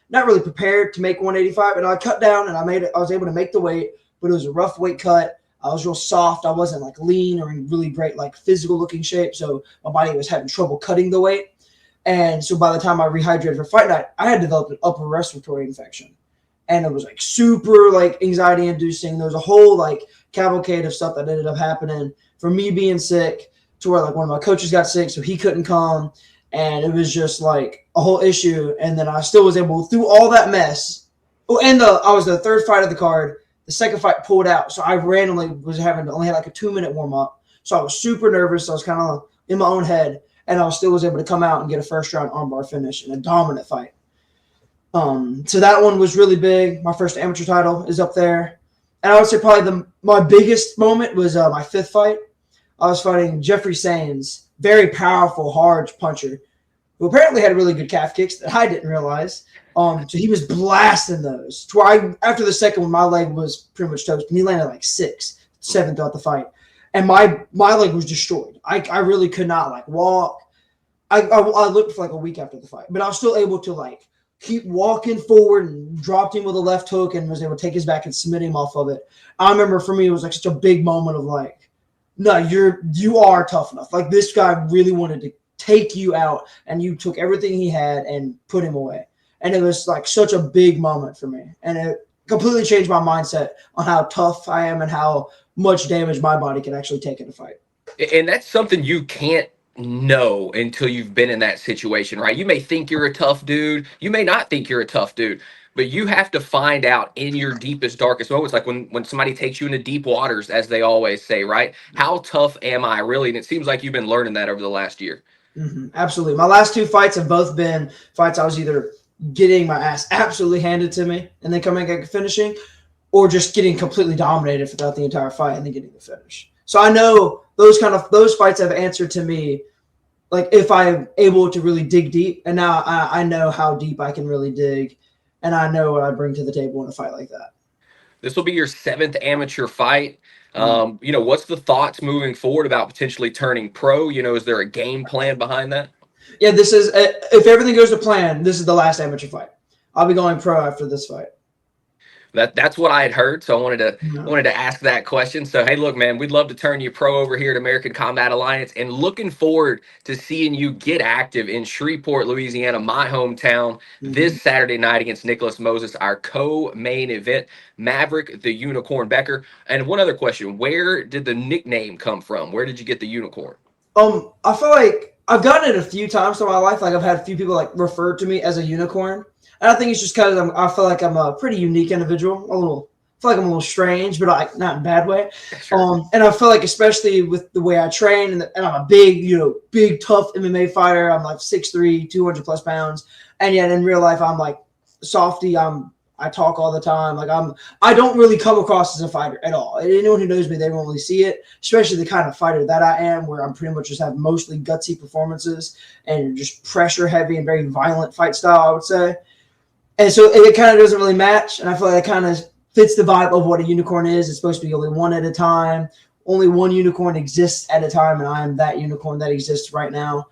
not really prepared to make 185. And I cut down, and I was able to make the weight, but it was a rough weight cut. I was real soft. I wasn't lean or in really great physical looking shape, so my body was having trouble cutting the weight. And so by the time I rehydrated for fight night, I had developed an upper respiratory infection, and it was super anxiety inducing. There was a whole cavalcade of stuff that ended up happening from me being sick to where one of my coaches got sick, so he couldn't come, and it was just a whole issue. And then I still was able, through all that mess. Oh, and I was the 3rd fight of the card. The 2nd fight pulled out, so I randomly was only had a 2-minute warm up. So I was super nervous. I was kind of in my own head, and I was able to come out and get a 1st round armbar finish in a dominant fight. So that one was really big. My first amateur title is up there, and I would say probably my biggest moment was my 5th fight. I was fighting Jeffrey Sains, very powerful, hard puncher, who apparently had really good calf kicks that I didn't realize. So he was blasting those. After the 2nd one, my leg was pretty much toast, and he landed 6th, 7th throughout the fight. And my leg was destroyed. I really could not walk. I looked for a week after the fight, but I was still able to keep walking forward and dropped him with a left hook and was able to take his back and submit him off of it. I remember for me it was like such a big moment of like, no, you are tough enough. Like this guy really wanted to take you out and you took everything he had and put him away. And it was like such a big moment for me. And it completely changed my mindset on how tough I am and how much damage my body can actually take in a fight. And that's something you can't know until you've been in that situation, right? You may think you're a tough dude, you may not think you're a tough dude, but you have to find out in your deepest, darkest moments, like when somebody takes you into deep waters, as they always say, right? How tough am I really? And it seems like you've been learning that over the last year. Absolutely. My last two fights have both been fights I was either getting my ass absolutely handed to me and then coming back and finishing, or just getting completely dominated throughout the entire fight and then getting the finish. So I know those fights have answered to me, like if I'm able to really dig deep, and now I know how deep I can really dig, and I know what I bring to the table in a fight like that. This will be your seventh amateur fight. Mm. What's the thoughts moving forward about potentially turning pro? Is there a game plan behind that? Yeah, this is if everything goes to plan, this is the last amateur fight. I'll be going pro after this fight. That's what I had heard, so I wanted to Yeah. wanted to ask that question. So hey, look, man, we'd love to turn you pro over here at American Combat Alliance, and looking forward to seeing you get active in Shreveport, Louisiana, my hometown, Mm-hmm. this Saturday night against Nicholas Moses, our co-main event, Maverick the Unicorn Becker. And one other question: where did the nickname come from? Where did you get the unicorn? I feel like I've gotten it a few times in my life. Like I've had a few people like refer to me as a unicorn, and I think it's just because I feel like I'm a pretty unique individual. I feel like I'm a little strange, but like not in a bad way. Sure. And I feel like especially with the way I train, and I'm a big, big tough MMA fighter. I'm like 6'3", 200 plus pounds, and yet in real life I'm like softy. I talk all the time. Like I don't really come across as a fighter at all. Anyone who knows me, they won't really see it, especially the kind of fighter that I am, where I'm pretty much just have mostly gutsy performances and just pressure heavy and very violent fight style, I would say. And so it kind of doesn't really match. And I feel like it kind of fits the vibe of what a unicorn is. It's supposed to be only one at a time. Only one unicorn exists at a time, and I am that unicorn that exists right now.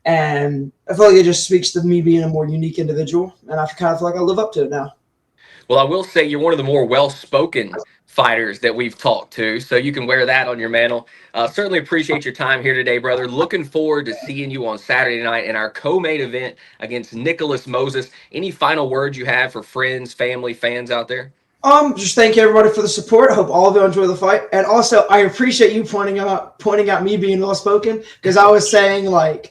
And I feel like it just speaks to me being a more unique individual, and I kind of feel like I live up to it now. Well, I will say you're one of the more well-spoken fighters that we've talked to, so you can wear that on your mantle. Certainly appreciate your time here today, brother. Looking forward to seeing you on Saturday night in our co-main event against Nicholas Moses. Any final words you have for friends, family, fans out there? Just thank you everybody for the support. I hope all of you enjoy the fight, and also I appreciate you pointing out me being well spoken, because I was saying what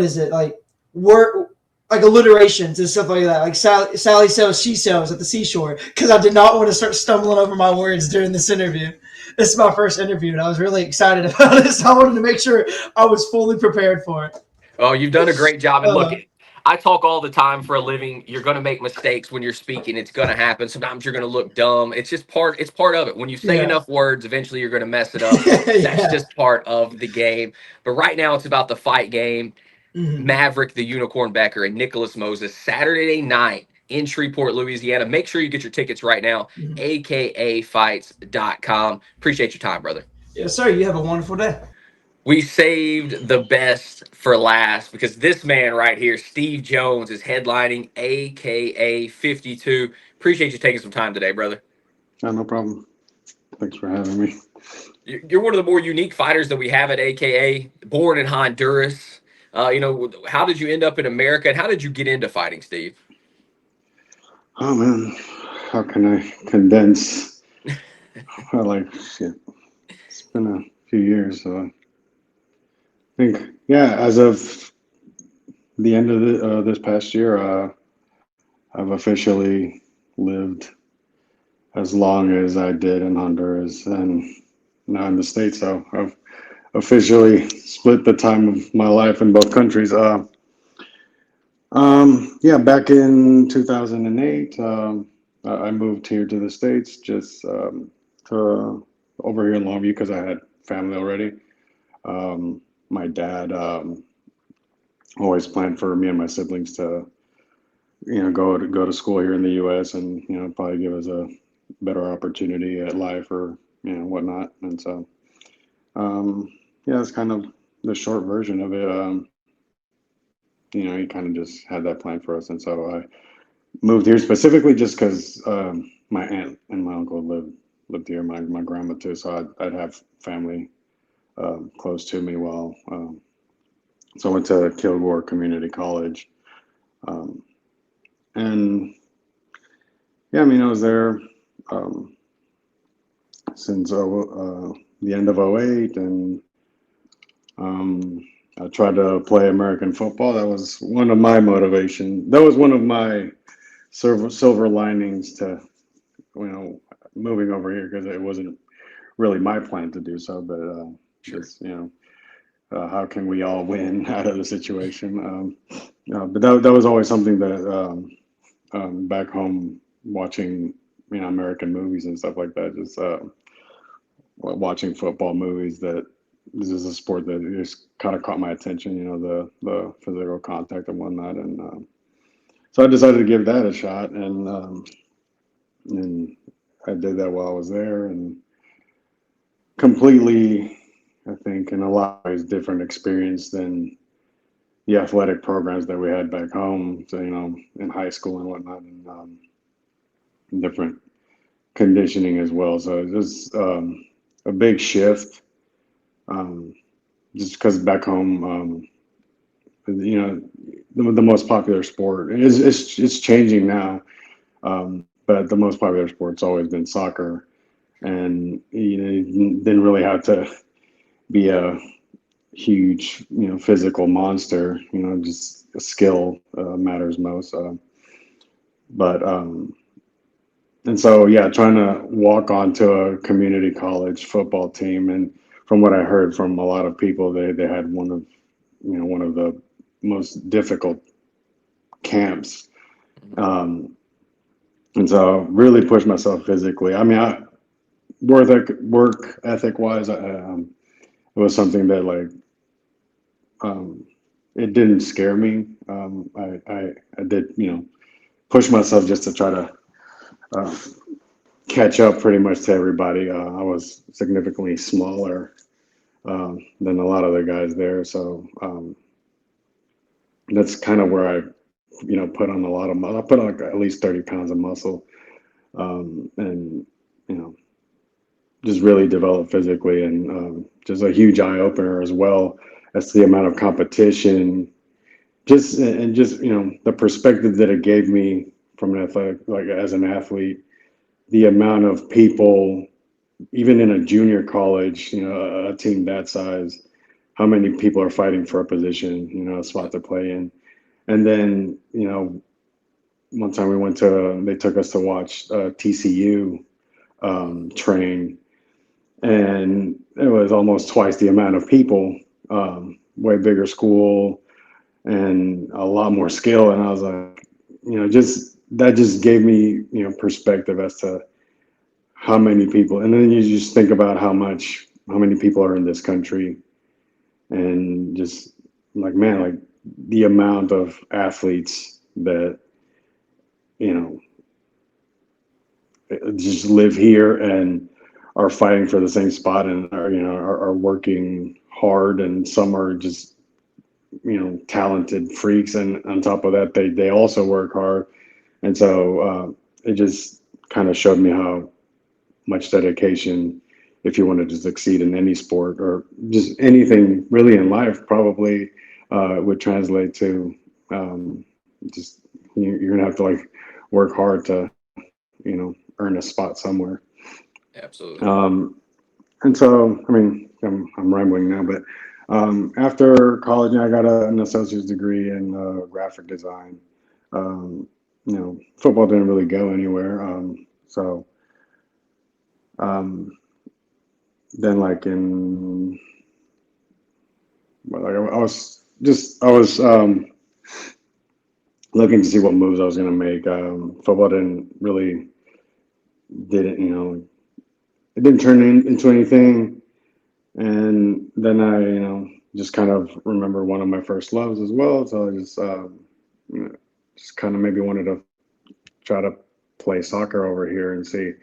is it, like word, like alliterations and stuff like that, like Sally sells, she sells at the seashore, because I did not want to start stumbling over my words during this interview. This is my first interview, and I was really excited about it, so I wanted to make sure I was fully prepared for it. Oh, you've done a great job. And look, uh, I talk all the time for a living. You're going to make mistakes when you're speaking. It's going to happen. Sometimes you're going to look dumb. It's just part. It's part of it. When you say yeah. enough words, eventually you're going to mess it up. That's Yeah. just part of the game. But right now, it's about the fight game. Mhm. Maverick, the Unicorn Becker, and Nicholas Moses, Saturday night in Shreveport, Louisiana. Make sure you get your tickets right now, Mhm. akafights.com. Appreciate your time, brother. Yes, sir. You have a wonderful day. We saved the best for last because this man right here, Steve Jones, is headlining AKA 52. Appreciate you taking some time today, brother. No problem. Thanks for having me. You're one of the more unique fighters that we have at AKA, born in Honduras. How did you end up in America and how did you get into fighting, Steve? Oh man, how can I condense? Well, like shit, it's been a few years, so I think as of the end of this past year, I've officially lived as long as I did in Honduras and now in the States. So I've officially split the time of my life in both countries. Back in 2008, I moved here to the States just to over here in Longview because I had family already. My dad always planned for me and my siblings to, go to school here in the U.S. and probably give us a better opportunity at life or whatnot. And so, it's kind of the short version of it. he kind of just had that plan for us, and so I moved here specifically just because my aunt and my uncle lived here, my grandma too, so I'd have family close to me while so I went to Kilgore Community College, um, and yeah, I mean I was there um, since the end of '08, and um, I tried to play American football. That was one of my motivation. That was one of my silver linings to moving over here because it wasn't really my plan to do so, but Sure. just how can we all win out of the situation? But that was always something that back home watching American movies and stuff like that, just watching football movies, that this is a sport that just kind of caught my attention. The physical contact and whatnot, and so I decided to give that a shot, and I did that while I was there, and completely, I think, in a lot of ways, different experience than the athletic programs that we had back home. So, in high school and whatnot, and different conditioning as well. So it was a big shift, um, just because back home, the most popular sport is it's changing now, but the most popular sport's always been soccer, and you didn't really have to be a huge, physical monster. Just skill matters most. But and so yeah, trying to walk onto a community college football team, and from what I heard from a lot of people, they had one of the most difficult camps. Mhm. Um, and so really pushed myself physically. I mean, work ethic wise, it was something that like um, it didn't scare me. I did, push myself just to try to uh, catch up pretty much to everybody. I was significantly smaller than a lot of the guys there, so that's kind of where I, put on a lot of muscle. I put on like at least 30 pounds of muscle, and you know, just really developed physically, and just a huge eye opener as well as to the amount of competition. Just the perspective that it gave me from an athletic, like as an athlete, the amount of people, even in a junior college, a team that size, how many people are fighting for a position, a spot Yep. to play in. And then, one time they took us to watch TCU train, and it was almost twice the amount of people, way bigger school, and a lot more skill. And I was like, just that just gave me, perspective as to how many people. And then you just think about how many people are in this country, and just like, man, like the amount of athletes that, you know, just live here and are fighting for the same spot, and are working hard, and some are just, talented freaks, and on top of that they also work hard. And so it just kind of showed me how much dedication, if you wanted to succeed in any sport or just anything really in life, probably would translate to just you're gonna have to like work hard to earn a spot somewhere. Absolutely. Um, and so, I mean, I'm rambling now, but after college, I got an associate's degree in graphic design. Um, football didn't really go anywhere. So um, then, like in, well, like I was looking to see what moves I was going to make. Football didn't, it didn't turn into anything. And then I, just kind of remember one of my first loves as well. So I just, you know, just kind of maybe wanted to try to play soccer over here and see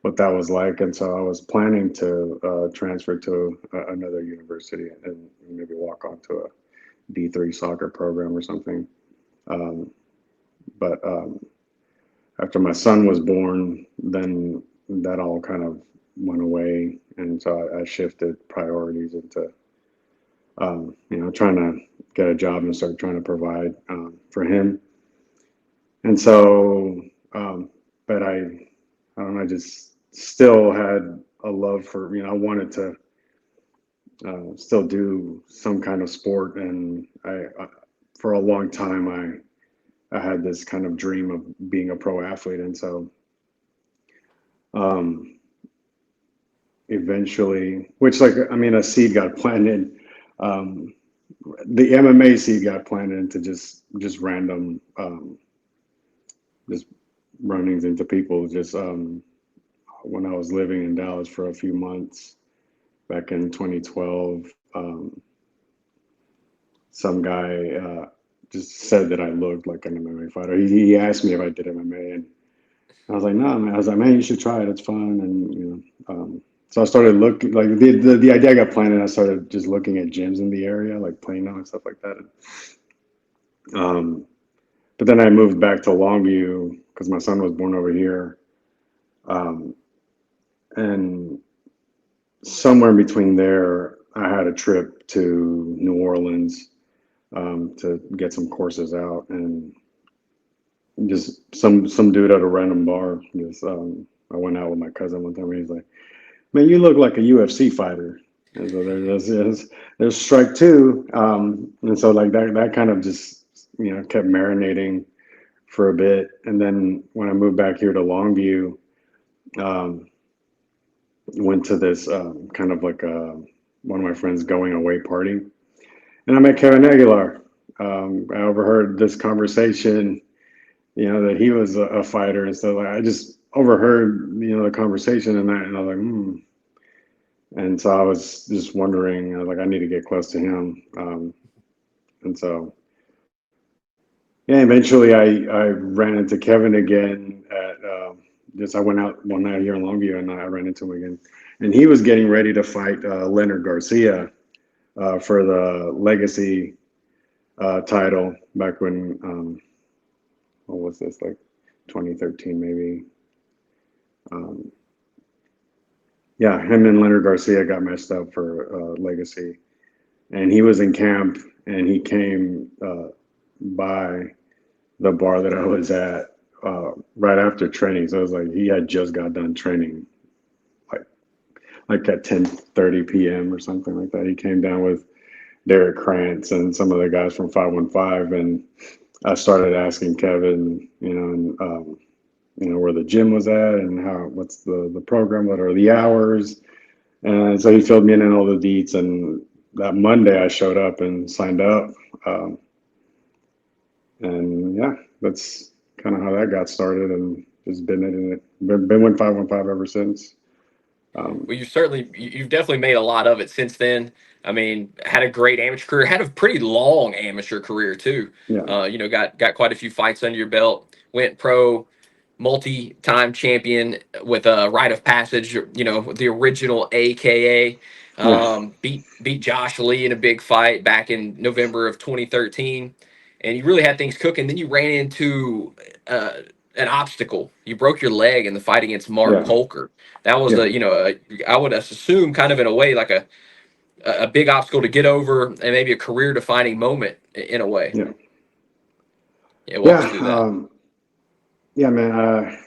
what that was like. And so I was planning to transfer to another university and maybe walk on to a D3 soccer program or something. Um, but after my son was born, then that all kind of went away, and so I shifted priorities into trying to get a job and start trying to provide for him. And so, but I don't know, I just still had a love for, I wanted to still do some kind of sport, and for a long time, I had this kind of dream of being a pro athlete, and so um, eventually, which like I mean, a seed got planted. Um, the MMA seed got planted into just random, just runnings into people. Just when I was living in Dallas for a few months back in 2012, some guy just said that I looked like an MMA fighter. He asked me if I did MMA, and I was like, no, man. I was like, man, you should try it. It's fun, and so I started looking like the idea got planted. I started just looking at gyms in the area, like Plano and stuff like that. Um, but then I moved back to Longview because my son was born over here, um, and somewhere in between there, I had a trip to New Orleans to get some courses out, and just some dude at a random bar. Just I went out with my cousin one time, and he's like, "Man, you look like a UFC fighter." And so there's strike two, and so like that kind of just kept marinating for a bit, and then when I moved back here to Longview, um, went to this kind of like one of my friends going away party, and I met Kevin Aguilar. I overheard this conversation, that he was a fighter, and so like, I just overheard, the conversation and I was like, hmm. And so I was just wondering, like, I need to get close to him. And so, yeah, eventually I ran into Kevin again at just I went out one night here in Longview and I ran into him again, and he was getting ready to fight Leonard Garcia for the Legacy title back when what was this, like 2013 maybe. Um, yeah, him and Leonard Garcia got messed up for Legacy, and he was in camp and he came by the bar that I was at right after training. So it was like he had just got done training, like at 10:30 p.m. or something like that. He came down with Derek Krantz and some of the guys from 515, and I started asking Kevin, where the gym was at and what's the program, what are the hours, and so he filled me in on all the deets. And that Monday I showed up and signed up. Um, And yeah, that's kind of how that got started, and just been in it. Been with 515 ever since. Well, you've definitely made a lot of it since then. I mean, had a great amateur career, had a pretty long amateur career too. Yeah, Got quite a few fights under your belt. Went pro, multi-time champion with a rite of passage. The original AKA. yeah, Beat Josh Lee in a big fight back in November of 2013, and you really had things cooking. Then you ran into uh, an obstacle. You broke your leg in the fight against Mark yeah, Holker. That was yeah, I would assume kind of in a way like a big obstacle to get over and maybe a career defining moment in a way. yeah, Yeah, walk us yeah. through that. Yeah, man. I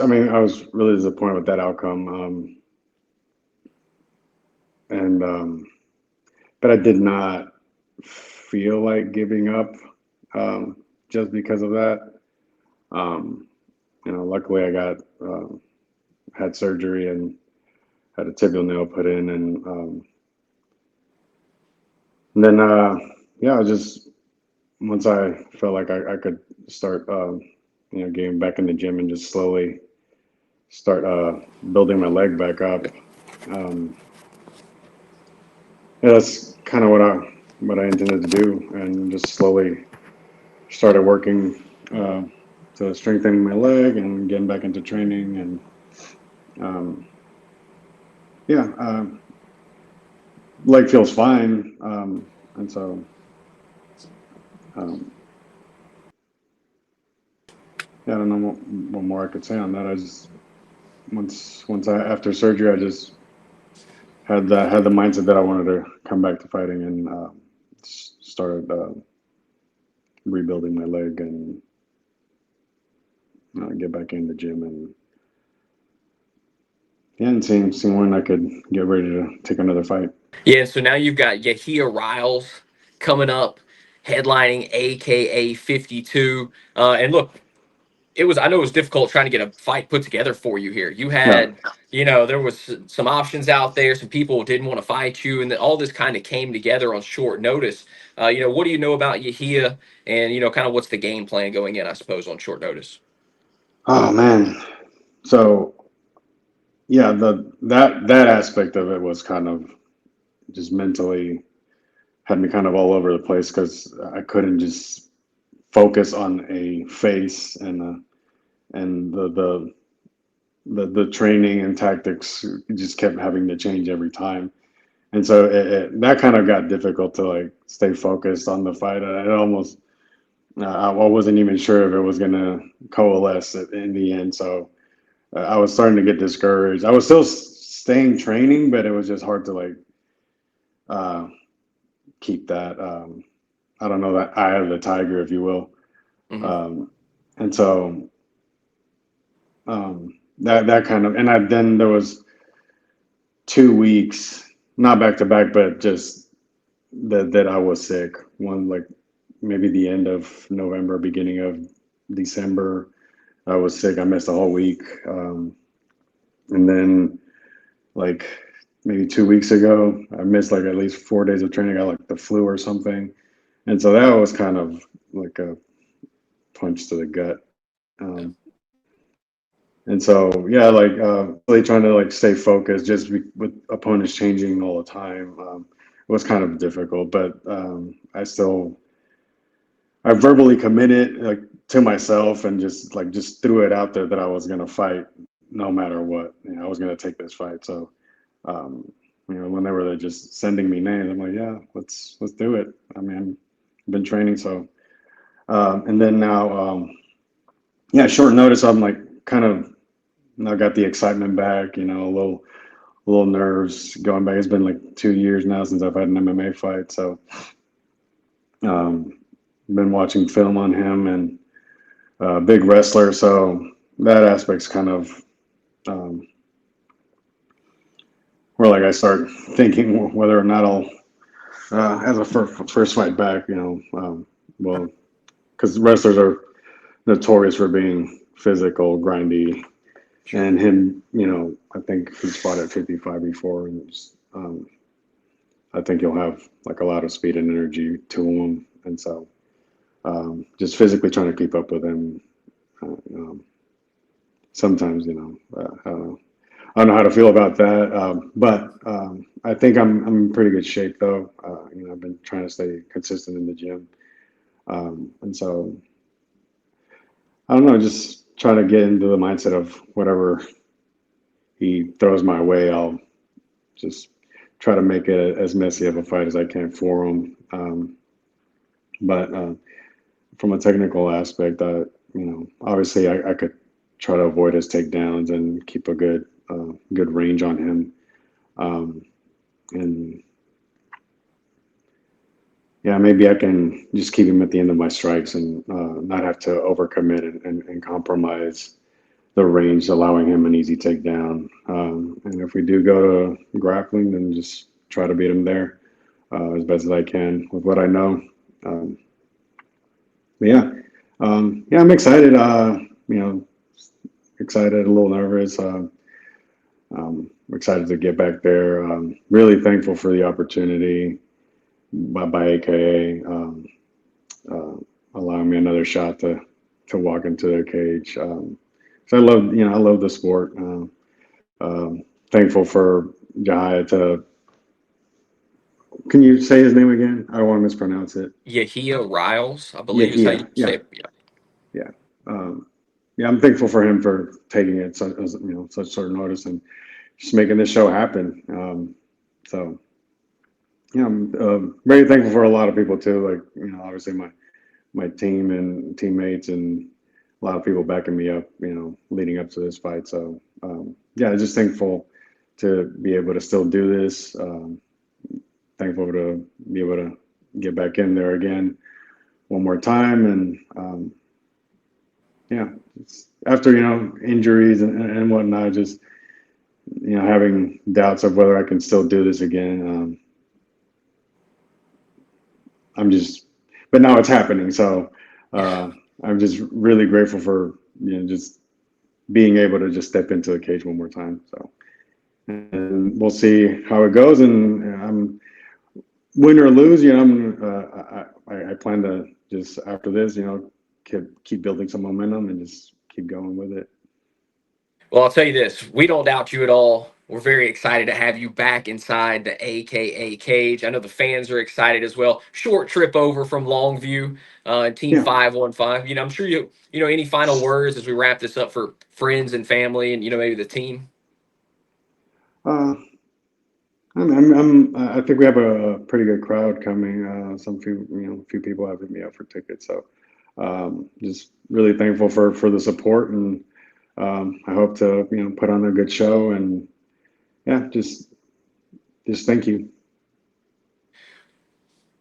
mean, I was really disappointed with that outcome, and but I did not feel like giving up just because of that. Um, luckily I got had surgery and had a tibial nail put in, and then yeah, I just once I felt like I could start, getting back in the gym and just slowly start building my leg back up. Um, yeah, that's kind of what I intended to do, and just slowly started working to strengthening my leg and getting back into training, and um, yeah, leg feels fine. And so, um, yeah, I don't know what more I could say on that. I just once I after surgery, I just had the mindset that I wanted to come back to fighting and started rebuilding my leg and get back in the gym and yeah, and seeing when I could get ready to take another fight. Yeah, so now you've got Yahia Riles coming up, headlining AKA 52. And look, I know it was difficult trying to get a fight put together for you here. You Yeah. had, there was some options out there. Some people didn't want to fight you, and all this kind of came together on short notice. What do you know about Yahia, and kind of what's the game plan going in? I suppose on short notice. Oh man. So yeah, that aspect of it was kind of just mentally had me kind of all over the place because I couldn't just focus on a face and the training and tactics just kept having to change every time. And so that kind of got difficult to like stay focused on the fight. It almost I wasn't even sure if it was gonna coalesce in the end. So I was starting to get discouraged. I was still staying training, but it was just hard to like uh, keep that. I don't know, that eye of the tiger, if you will. Hmm. Um, and so that kind of, and then there was 2 weeks, not back to back, but just that I was sick. One like maybe the end of November, beginning of December, I was sick. I missed a whole week, and then like maybe 2 weeks ago, I missed like at least 4 days of training. I got like the flu or something, and so that was kind of like a punch to the gut. And so yeah, like really trying to like stay focused, just with opponents changing all the time. It was kind of difficult, but I verbally committed like to myself and just threw it out there that I was gonna fight no matter what. I was gonna take this fight. So um, whenever they're just sending me names, I'm like, yeah, let's do it. I mean, I've been training, so and then now, yeah, short notice. I'm like kind of I got the excitement back. A little nerves going back. It's been like 2 years now since I've had an MMA fight, so been watching film on him and big wrestler. So that aspect's kind of um, where like I start thinking whether or not I'll as a first fight back. Well, because wrestlers are notorious for being physical, grindy, Sure. and him, I think he's fought at 55 before, and I think he'll have like a lot of speed and energy to him, and so just physically trying to keep up with him. Sometimes, I don't know. I don't know how to feel about that, but I think I'm in pretty good shape though. I've been trying to stay consistent in the gym, and so I don't know, just try to get into the mindset of whatever he throws my way, I'll just try to make it as messy of a fight as I can for him. But from a technical aspect, obviously I could try to avoid his takedowns and keep a good range on him. Um, and yeah, maybe I can just keep him at the end of my strikes and not have to overcommit and compromise the range, allowing him an easy takedown. And if we do go to grappling, then just try to beat him there as best as I can with what I know. Um, but yeah, yeah, I'm excited. Excited, a little nervous. Excited to get back there. Really thankful for the opportunity by AKA uh, allowing me another shot to walk into their cage. So I love the sport. Thankful for Jahia to. Can you say his name again? I don't want to mispronounce it. Yahia Riles, I Yeah, believe is how yeah, you say yeah, it. Yeah. yeah. Yeah, I'm thankful for him for taking it such short notice and just making this show happen. So Yeah, I'm very thankful for a lot of people too. Like, obviously my team and teammates and a lot of people backing me up, leading up to this fight. So yeah, just thankful to be able to still do this. Thankful to be able to get back in there again one more time. And yeah, after injuries and whatnot, just having doubts of whether I can still do this again. I'm just, but now it's happening. So Yeah. I'm just really grateful for just being able to just step into the cage one more time. So and we'll see how it goes. And I'm win or lose. I plan to just after this, keep building some momentum and just keep going with it. Well, I'll tell you this: we don't doubt you at all. We're very excited to have you back inside the AKA cage. I know the fans are excited as well. Short trip over from Longview, Team Yeah. 515. I'm sure any final words as we wrap this up for friends and family, and maybe the team. Uh, I think we have a pretty good crowd coming. Few people have hit me up for tickets. So, just really thankful for the support, and I hope to, put on a good show. And yeah, just thank you.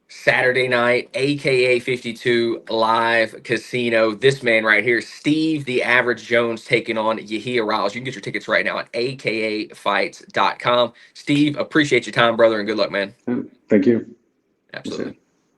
Saturday night, AKA 52 live casino. This man right here, Steve the Average Jones, taking on Yahia Riles. You can get your tickets right now at akafights.com. Steve, appreciate your time, brother, and good luck, man. Yeah, thank you. We'll see Absolutely. you.